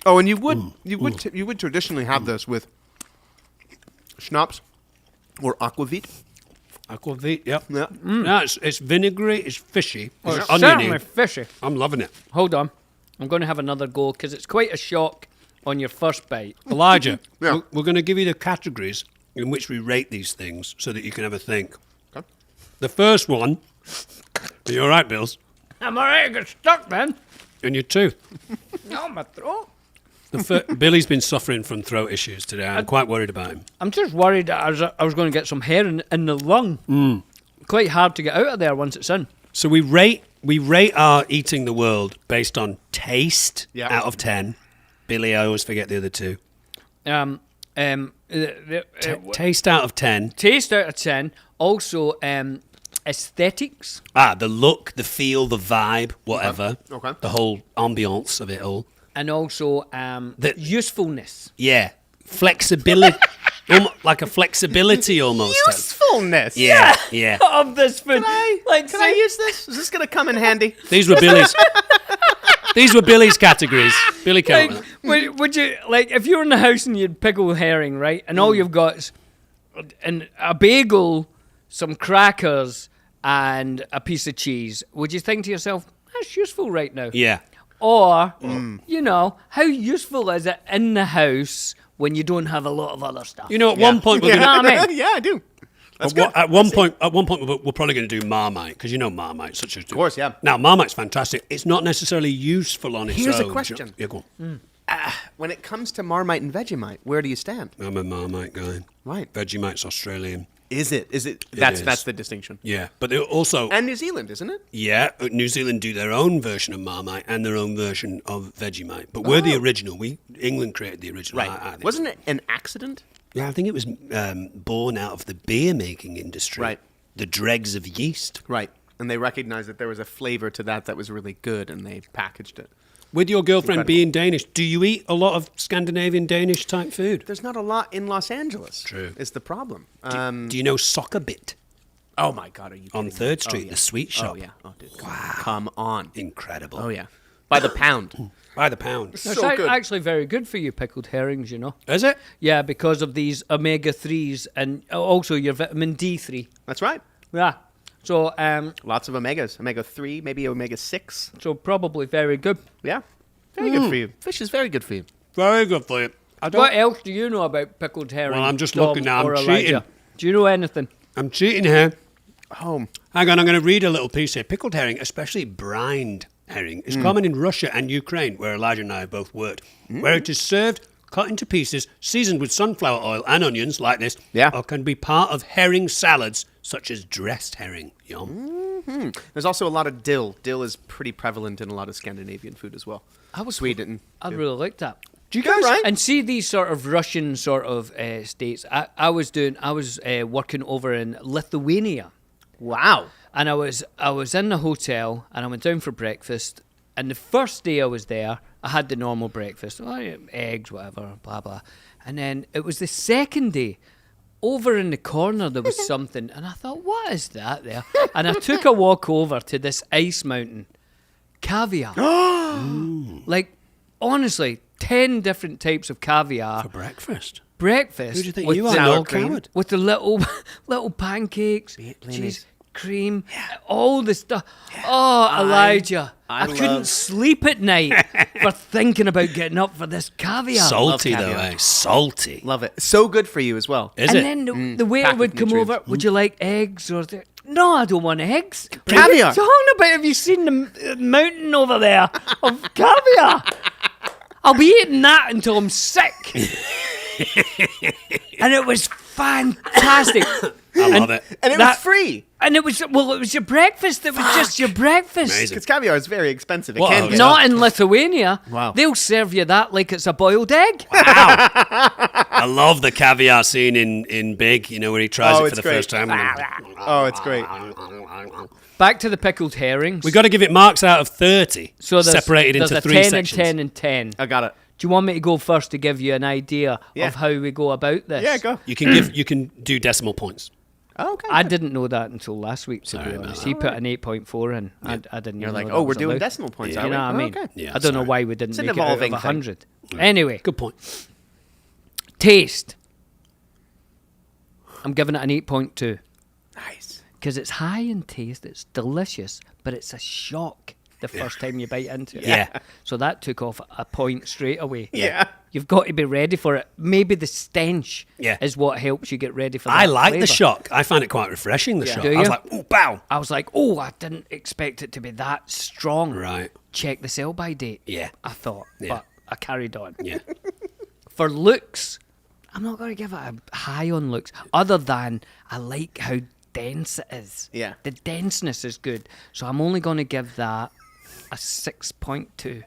Oh, and you would traditionally have this with schnapps or aquavit. Aquavit, yep. Yeah. No, it's vinegary, it's fishy, well, it's it's certainly oniony. fishy. I'm loving it. Hold on. I'm going to have another go because it's quite a shock on your first bite. Elijah, Yeah. we're going to give you the categories in which we rate these things so that you can have a think. Okay. The first one, are you all right, Bills? I'm alright. I got stuck, man. In your tooth. Oh, my throat. Billy's been suffering from throat issues today. I'm quite worried about him. I'm just worried that I was going to get some hair in the lung. Quite hard to get out of there once it's in. So we rate our eating the world based on taste Yeah. out of 10. Billy, I always forget the other two. The Taste out of 10. taste out of 10. Also, aesthetics. The look, the feel, the vibe, whatever. Okay. The whole ambiance of it all. And also usefulness. Yeah. Flexibility. Like a flexibility almost. Usefulness. Yeah, yeah. Of this food. Can I use this? Is this going to come in handy? These were Billy's. These were Billy's categories. Billy Like, Counter. would you, like, if you were in the house and you'd pickled herring, right, and all you've got is a bagel, some crackers, and a piece of cheese, would you think to yourself, that's useful right now? Yeah. Or, you know, how useful is it in the house when you don't have a lot of other stuff? You know, at one point we're You know gonna. what I mean? Yeah, I do. At one point, we're probably going to do Marmite because you know Marmite's such a. Of course, yeah. Now Marmite's fantastic. It's not necessarily useful on its own. Here's a question. Yeah, go on. When it comes to Marmite and Vegemite, where do you stand? I'm a Marmite guy. Right. Vegemite's Australian. Is it? is. That's the distinction. Yeah, but they also. And New Zealand, isn't it? Yeah, New Zealand do their own version of Marmite and their own version of Vegemite. But we're the original. England created the original. I think. Wasn't it an accident? Yeah, I think it was born out of the beer making industry. Right. The dregs of yeast. Right. And they recognized that there was a flavor to that was really good, and they packaged it. With your girlfriend Incredible. being Danish, do you eat a lot of Scandinavian Danish type food? There's not a lot in Los Angeles. True. Is the problem. Do you know Soccer Bit Oh my God, are you on kidding 3rd me? Street, yeah. the sweet shop? Oh yeah. Oh dude. Come on. Incredible. Oh yeah. By the pound. By the pound. It's So good. actually very good for you, pickled herrings, you know. Is it? Yeah, because of these omega-3s and also your vitamin D3. That's right. Yeah. So, Lots of omegas. Omega-3, maybe omega-6. so probably very good. Yeah. Very good for you. Fish is very good for you. Very good for you. I don't. What else do you know about pickled herring? Well, I'm just Dom looking now. I'm or cheating. Elijah? Do you know anything? I'm cheating here. Home. Hang on, I'm going to read a little piece here. Pickled herring, especially brined herring, is common in Russia and Ukraine, where Elijah and I have both worked, where it is served, cut into pieces, seasoned with sunflower oil and onions, like this, Yeah. or can be part of herring salads, such as dressed herring. Yum. There's also a lot of dill. Dill is pretty prevalent in a lot of Scandinavian food as well. Sweden. I really like that. Do you guys? Right? And see these sort of Russian sort of states. I was working over in Lithuania. Wow. And I was in the hotel and I went down for breakfast. And the first day I was there, I had the normal breakfast, eggs, whatever, blah blah. And then it was the second day. Over in the corner there was something, and I thought, what is that there? And I took a walk over to this ice mountain, caviar. Like honestly, 10 different types of caviar. For breakfast. Breakfast. Who do you think with you are, the- an old coward? with the little pancakes, cheese, cream, all the stuff. Oh, Elijah. I couldn't sleep at night for thinking about getting up for this caviar. Salty, Love though, caviar. eh? Salty. Love it. So good for you as well. Is and it? then the waiter packed would with come nutrients. over, would you like eggs? No, I don't want eggs. Caviar. What are you talking about? Have you seen the mountain over there of caviar? I'll be eating that until I'm sick. And it was fantastic. I love it. And it was free. And it was your breakfast. It was just your breakfast. Amazing. Because caviar is very expensive. It What can a- be. Not in Lithuania. Wow. They'll serve you that like it's a boiled egg. I love the caviar scene in Big, you know, where he tries Oh, it for it's the great. first time. Oh, it's great. Back to the pickled herrings. We got to give it marks out of 30, so there's, separated there's into a 3 10 sections. and 10 and 10. I got it. Do you want me to go first to give you an idea Yeah. of how we go about this? Yeah, go. You can do decimal points. Oh, okay. I didn't know that until last week, to Sorry be about honest. that. He put an 8.4 in. I didn't You're even like, know oh, that we're was doing allowed. decimal points, Yeah. are You we? know what I mean? Okay. Yeah, I don't know sorry. why we didn't It's an make it out of evolving thing. 100. Anyway, Good point. taste. I'm giving it an 8.2. Nice. Because it's high in taste, it's delicious, but it's a shock the first time you bite into it. Yeah. So that took off a point straight away. Yeah. You've got to be ready for it. Maybe the stench Yeah. is what helps you get ready for that. I like the flavour. shock. I find it quite refreshing, the shock. Do I was you? like, oh, bow. I was like, oh, I didn't expect it to be that strong. Right. Check the sell-by date. Yeah. I thought, Yeah. but I carried on. Yeah. For looks, I'm not going to give it a high on looks, other than I like how dense it is. Yeah. The denseness is good. So I'm only going to give that a 6.2.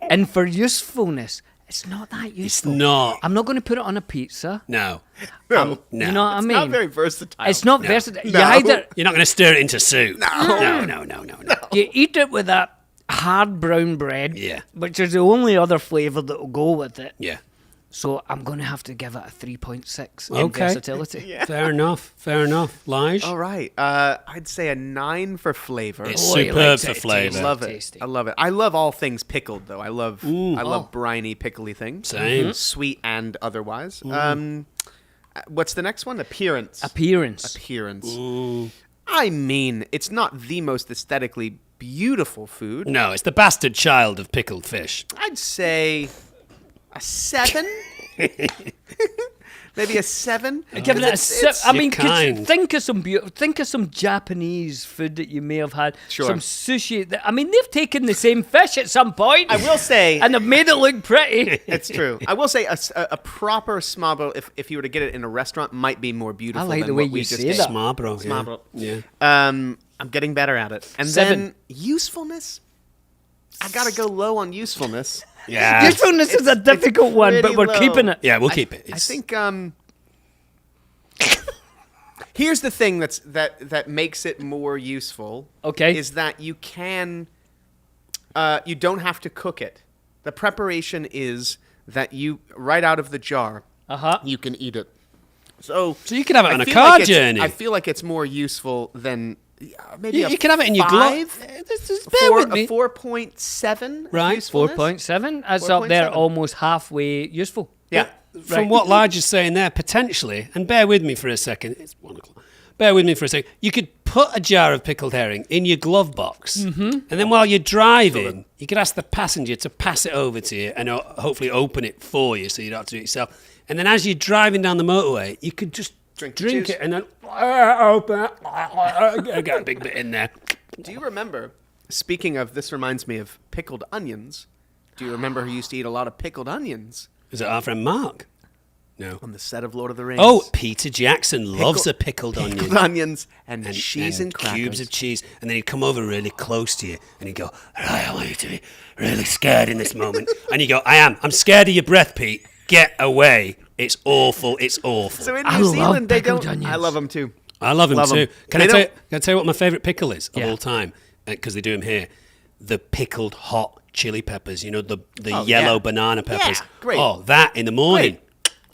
And for usefulness, It's not that It's useful. not. I'm not going to put it on a pizza. No. No. No. You know what I It's mean? not very versatile. It's not versatile. You No. either You're not going to stir it into soup. No. you eat it with that hard brown bread, Yeah. which is the only other flavour that will go with it. Yeah. So I'm going to have to give it a 3.6 in Okay. versatility. Fair enough. Lige? All right. I'd say a 9 for flavor. It's Oh, you superb like for it. flavour. Love it. Tasty. I love it. I love all things pickled, though. I love Oh. briny, pickly things. Same. Sweet and otherwise. What's the next one? Appearance. Appearance. I mean, it's not the most aesthetically beautiful food. No, it's the bastard child of pickled fish. I'd say a 7. Maybe a 7. Giving it a sip. I mean, 'cause kind. think of some Japanese food that you may have had. Sure. Some sushi. I mean, they've taken the same fish at some point. I will say, and they've made it look pretty. it's true. I will say a proper smarbro, if you were to get it in a restaurant, might be more beautiful. I like than the way what we you just say ate. that. Smarbro. Smarbro. Yeah. I'm getting better at it. And 7. then usefulness. I gotta go low on usefulness. Yeah. Usefulness is a difficult one, but pretty we're low. keeping it. Yeah, we'll keep it. I It's- think here's the thing that makes it more useful. Okay. Is that you can you don't have to cook it. The preparation is that you right out of the jar. You can eat it. So you can have it I on a feel car like it's- journey. I feel like it's more useful than maybe You can have it in your glove. 5? Bear with me. A 4.7. Right. usefulness? 4.7. That's up there, 4.7. almost halfway useful. Yeah. From what Lige is saying there, potentially, and bear with me for a second. It's 1 o'clock. Bear with me for a second. You could put a jar of pickled herring in your glove box, and then while you're driving, you could ask the passenger to pass it over to you and hopefully open it for you so you don't have to do it yourself. And then as you're driving down the motorway, you could just Drink drink juice. it and then open it. Get a big bit in there. Do you remember, speaking of, this reminds me of pickled onions. Do you remember who used to eat a lot of pickled onions Is it our friend Mark? No. on the set of Lord of the Rings? Oh, Peter Jackson loves a pickled onion. Pickled onions and cheese and crackers. cubes of cheese, and then he'd come over really close to you, and he'd go, "I want you to be really scared in this moment," and you go, "I am. I'm scared of your breath, Pete. Get away. It's awful. It's awful." So in I New love Zealand, they pickled don't. onions. I love them too. I love him Love 'em. too. Can They I don't- tell you what my favourite pickle is of Yeah. all time? Because they do them here. The pickled hot chili peppers. You know, the Oh, yellow yeah. banana peppers. Yeah, great. Oh, that in the morning.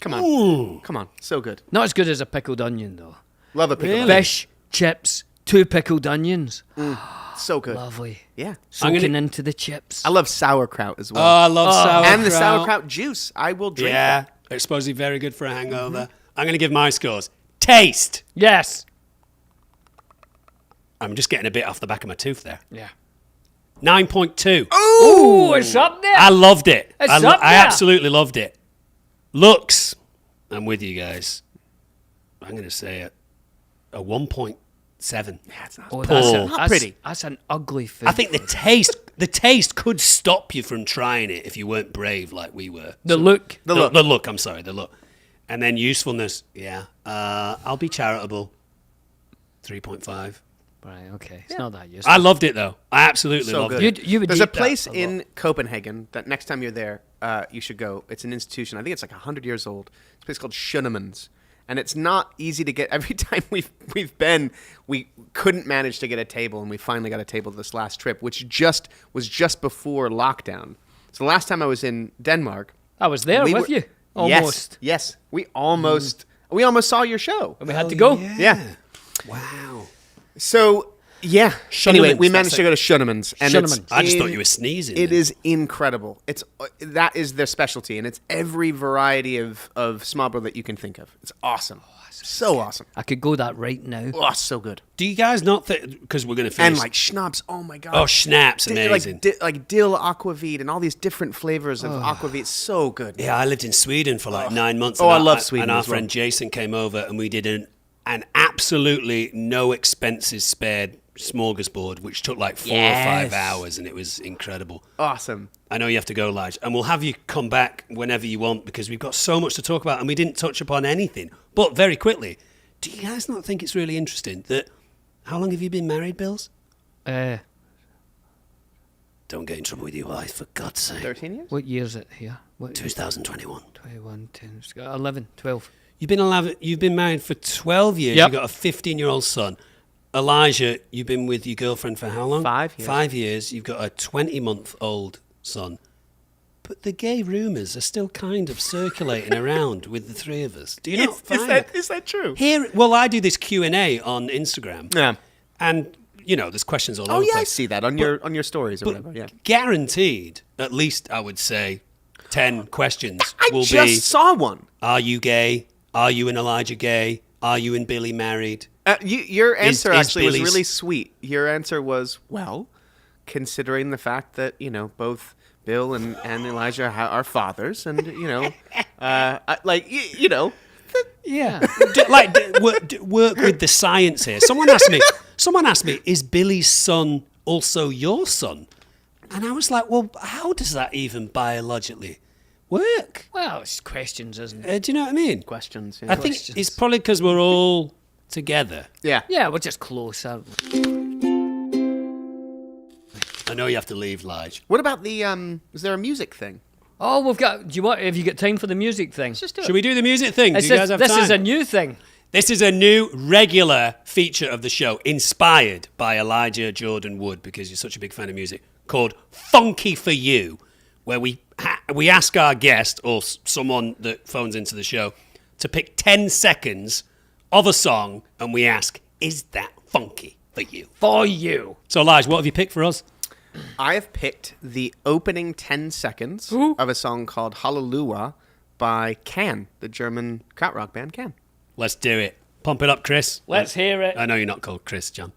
Come on, Ooh. come on, so good. Not as good as a pickled onion, though. Love a pickled Really? Fish, chips, 2 pickled onions. onion. So good. Lovely. Yeah. I'm Soaking gonna- into the chips. I love sauerkraut as Oh, well. I love sauerkraut. And the sauerkraut juice. I will drink Yeah, that. it's supposedly very good for a hangover. I'm going to give my scores. Taste. Yes. I'm just getting a bit off the back of my tooth there. Yeah. 9.2. Ooh, it's up there. I loved it. It's I up there. absolutely loved it. Looks. I'm with you guys. I'm going to say a 1.7. Yeah, it's not. Oh, Poor. Not pretty. That's an ugly food. I think the taste could stop you from trying it if you weren't brave like we were. the look. The look. The look, I'm sorry, the look. And then usefulness, yeah. I'll be charitable. 3.5. Right, okay. It's not that useful. I loved it though. I absolutely So loved good. it. You would There's eat a place that a in lot. Copenhagen that next time you're there, you should go. It's an institution. I think it's like 100 years old. It's a place called Schønemans. And it's not easy to get. Every time we've been, we couldn't manage to get a table, and we finally got a table this last trip, which was just before lockdown. So the last time I was in Denmark, I was there we with were- you. Almost. Yes, we almost saw your show. And we had to go. Yeah. Wow. So yeah. Anyway, we Schønemans, managed that's to go to Schønemans, and Schønemans. it's I just thought in- you were sneezing. It then. is incredible. That is their specialty, and it's every variety of smarbro that you can think of. It's awesome. So awesome. I could go that right now. Oh, so good. Do you guys not think, because we're going to finish. And like schnapps, oh my god. Oh, schnapps, amazing. Like dill aquavit and all these different flavors of aquavit. So good. Yeah, I lived in Sweden for like 9 months. Oh, and I love Sweden And our as well. friend Jason came over and we did an absolutely no expenses spared smorgasbord, which took like 4 or 5 hours, and it was incredible. Awesome. I know you have to go, Lige, and we'll have you come back whenever you want because we've got so much to talk about and we didn't touch upon anything. But very quickly, do you guys not think it's really interesting that how long have you been married, Bills? Don't get in trouble with your wife, for God's sake. 13 years? What year is it here? 2021. 21, 10, 11, 12. You've been married for 12 years. Yep. You've got a 15-year-old son. Elijah, you've been with your girlfriend for how long? 5 years. 5 years. You've got a 20-month-old son. But the gay rumours are still kind of circulating around with the three of us. Do you not find Is that true? Well, I do this Q&A on Instagram. Yeah. And, there's questions all Oh, over the yeah, I place. see that on your stories or whatever. Yeah. Guaranteed, at least I would say, 10 questions I will just be, saw one. are you gay? Are you and Elijah gay? Are you and Billy married? Your answer is actually was Billy's- really sweet. Your answer was, well, considering the fact that, both Bill and Elijah are fathers and, Yeah. Work with the science here. Someone asked me, is Billy's son also your son? And I was like, well, how does that even biologically work? Well, it's questions, isn't it? Do you know what I mean? questions. I think it's probably because we're all together. Yeah. Yeah, we're just close, aren't we? I know you have to leave, Lige. What about the, is there a music thing? Oh, have you got time for the music thing? Should we do the music thing? Do you guys have this time? is a new thing. This is a new regular feature of the show, inspired by Elijah Jordan Wood, because you're such a big fan of music, called Funky for You, where we ask our guest or someone that phones into the show to pick 10 seconds of a song, and we ask, is that funky for you? For you. So, Lige, what have you picked for us? I have picked the opening 10 seconds of a song called Hallelujah by Can, the German krautrock band Can. Let's do it. Pump it up, Chris. Let's hear it. I know you're not called Chris, John.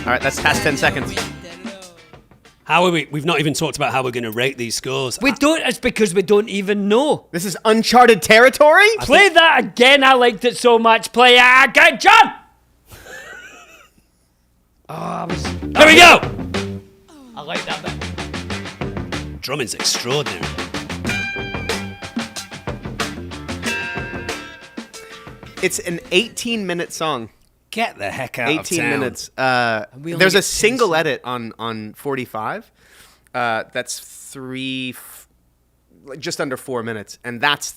All right, that's past 10 seconds. How are we? We've not even talked about how we're going to rate these scores. We don't. It's because we don't even know. This is uncharted territory? Play that again. I liked it so much. Play it again, John. There we go. I like that bit. Drumming's extraordinary. It's an 18-minute song. Get the heck out of 18 town. minutes. we only There's get a 10 single edit on 45. That's just under 4 minutes, and that's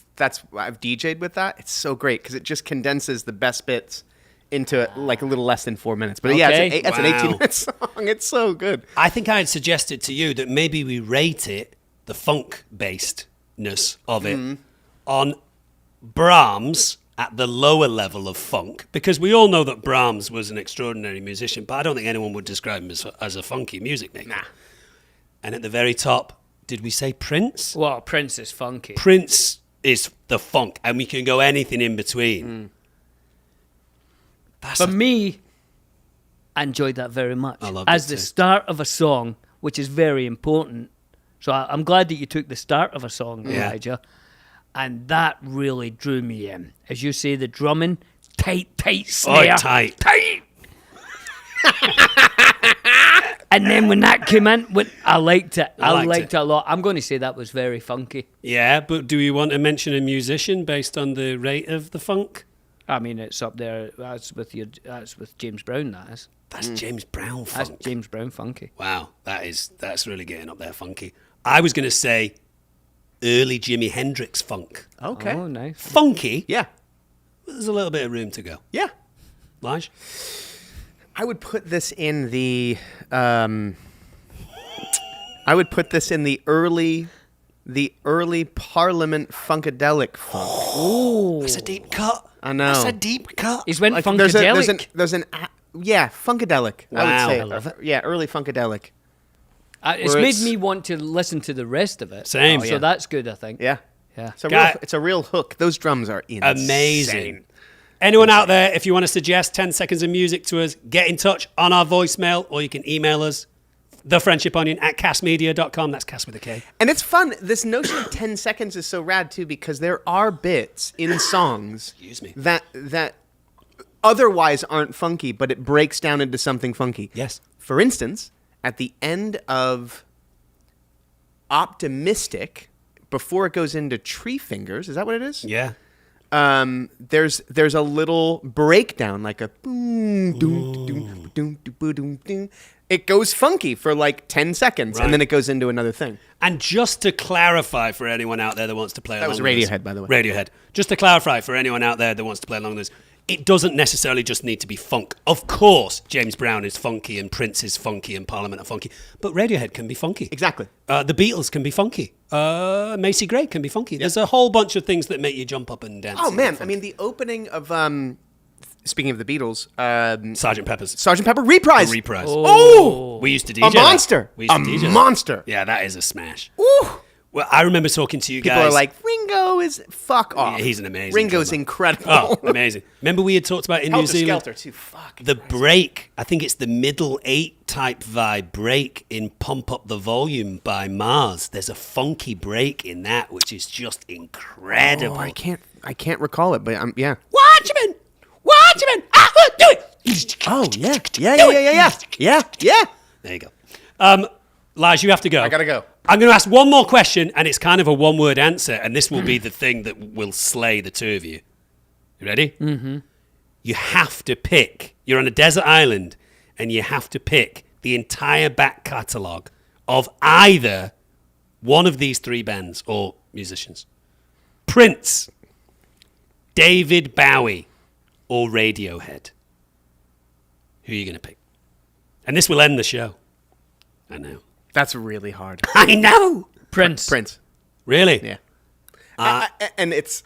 I've DJ'd with that. It's so great because it just condenses the best bits into like a little less than 4 minutes. But yeah, Okay. it's an Wow. 18-minute song. It's so good. I think I had suggested to you that maybe we rate it, the funk-basedness of it, on Brahms at the lower level of funk, because we all know that Brahms was an extraordinary musician, but I don't think anyone would describe him as a funky music maker. Nah. And at the very top, did we say Prince? Well, Prince is funky. Prince is the funk, and we can go anything in between. That's For me, I enjoyed that very much. I loved As it the too. start of a song, which is very important. So I'm glad that you took the start of a song, Yeah. Elijah. And that really drew me in. As you say, the drumming, tight snare. tight. Tight! And then when that came in, I liked it. I liked it a lot. I'm going to say that was very funky. Yeah, but do we want to mention a musician based on the rate of the funk? I mean, it's up there. That's with James Brown, that is. That's James Brown That's funk. James Brown funky. Wow, that's really getting up there funky. I was going to say early Jimi Hendrix funk. Okay. Oh, nice. Funky, Yeah. but there's a little bit of room to go. Yeah. Lige? I would put this in the early Parliament funkadelic funk. That's a deep cut. I know. That's a deep cut. He's went Like, funkadelic. there's an funkadelic. I Wow. would say. I love it. Yeah, early funkadelic. It's where made it's- me want to listen to the rest of it. Same. So that's good, I think. Yeah. Yeah. It's a real hook. Those drums are insane. Amazing. Anyone out there, if you want to suggest 10 seconds of music to us, get in touch on our voicemail, or you can email us, thefriendshiponion@castmedia.com. That's cast with a K. And it's fun. This notion of 10 seconds is so rad too, because there are bits in songs Excuse me. that otherwise aren't funky, but it breaks down into something funky. Yes. For instance, at the end of Optimistic, before it goes into Tree Fingers. Is that what it is? Yeah. There's a little breakdown, like a boom, doom, doom, doom, doom, doom, doom. It goes funky for like 10 seconds, Right. and then it goes into another thing. And just to clarify for anyone out there that wants to play along was with this- Radiohead, by the way. Radiohead. Just to clarify for anyone out there that wants to play along with this, it doesn't necessarily just need to be funk. Of course, James Brown is funky and Prince is funky and Parliament are funky, but Radiohead can be funky. Exactly. The Beatles can be funky. Macy Gray can be funky. There's a whole bunch of things that make you jump up and dance. Oh and man, get I funky. mean the opening of speaking of the Beatles, Sgt. Pepper's. Sgt. Pepper Reprise. The Reprise. Oh, We used to DJ a that. monster. We used A to DJ that. monster. Yeah, that is a smash. Ooh. Well, I remember talking to you People guys. are like, Ringo is fuck off. Yeah, he's an amazing Ringo's drummer. incredible. Oh, amazing. Remember we had talked about in New Helter Zealand? Skelter too. Fuck. The break, I think it's the middle 8 type vibe break in Pump Up the Volume by Mars. There's a funky break in that, which is just incredible. Oh, I can't recall it, but yeah. Watchman! Watchman! Do it! Oh yeah. There you go. Lars, you have to go. I gotta go. I'm going to ask one more question, and it's kind of a one-word answer, and this will be the thing that will slay the two of you. You ready? Mm-hmm. You have to pick. You're on a desert island, and you have to pick the entire back catalogue of either one of these 3 bands or musicians. Prince, David Bowie, or Radiohead. Who are you going to pick? And this will end the show. I know. That's really hard. I know. Prince. Really? Yeah. And it's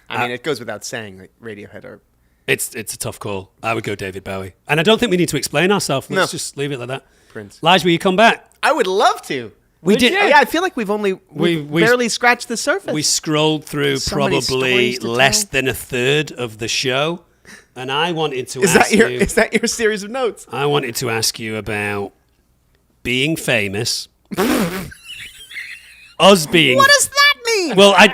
I mean, it goes without saying, like Radiohead or It's a tough call. I would go David Bowie. And I don't think we need to explain ourselves. Let's No. just leave it like that. Prince. Lige, will you come back? I would love to. We did. Yeah, I feel like we've we- barely scratched the surface. We scrolled through So many probably stories to less tell. than a third of the show. And I wanted to is ask that your series of notes? I wanted to ask you about being famous. Us being. What does that mean? Well, I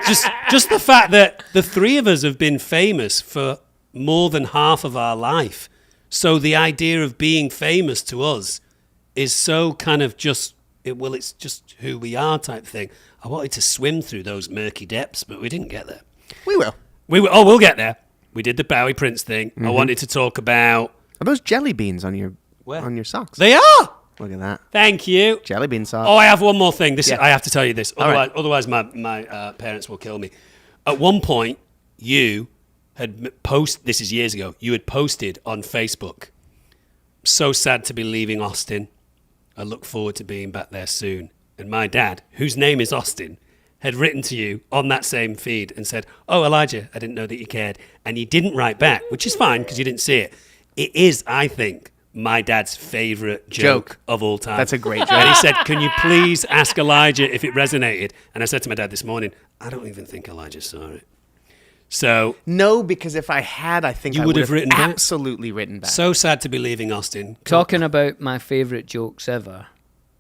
just the fact that the 3 of us have been famous for more than half of our life. So the idea of being famous to us is so kind of it's just who we are type thing. I wanted to swim through those murky depths, but we didn't get there. We will. We'll get there. We did the Bowie Prince thing. Mm-hmm. I wanted to talk about. Are those jelly beans on your Where? socks? They are. Look at that. Thank you. Jelly bean socks. Oh, I have one more thing. Yeah. I have to tell you this. All right. Otherwise, my parents will kill me. At one point, you had this is years ago. You had posted on Facebook. So sad to be leaving Austin. I look forward to being back there soon. And my dad, whose name is Austin, had written to you on that same feed and said, "Oh, Elijah, I didn't know that you cared." And you didn't write back, which is fine because you didn't see it. It is, I think, my dad's favorite joke of all time. That's a great joke. And he said, "Can you please ask Elijah if it resonated?" And I said to my dad this morning, "I don't even think Elijah saw it." So No, because if I had, I think You I would would have written back? absolutely written back. so sad to be leaving Austin. Talking about my favourite jokes ever,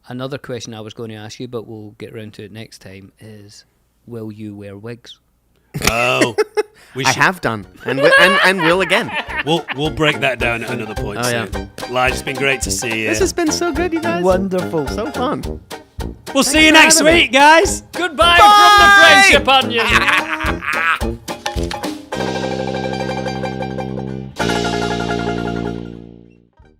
another question I was going to ask you, but we'll get around to it next time, is will you wear wigs? Oh, we I should, have done, and will again. we'll break that down at another point. Oh, soon. Lige, it's been great to see you. This has been so good, you guys. Wonderful. So fun. We'll see you for next having me. week, guys. Goodbye from the Friendship Onion.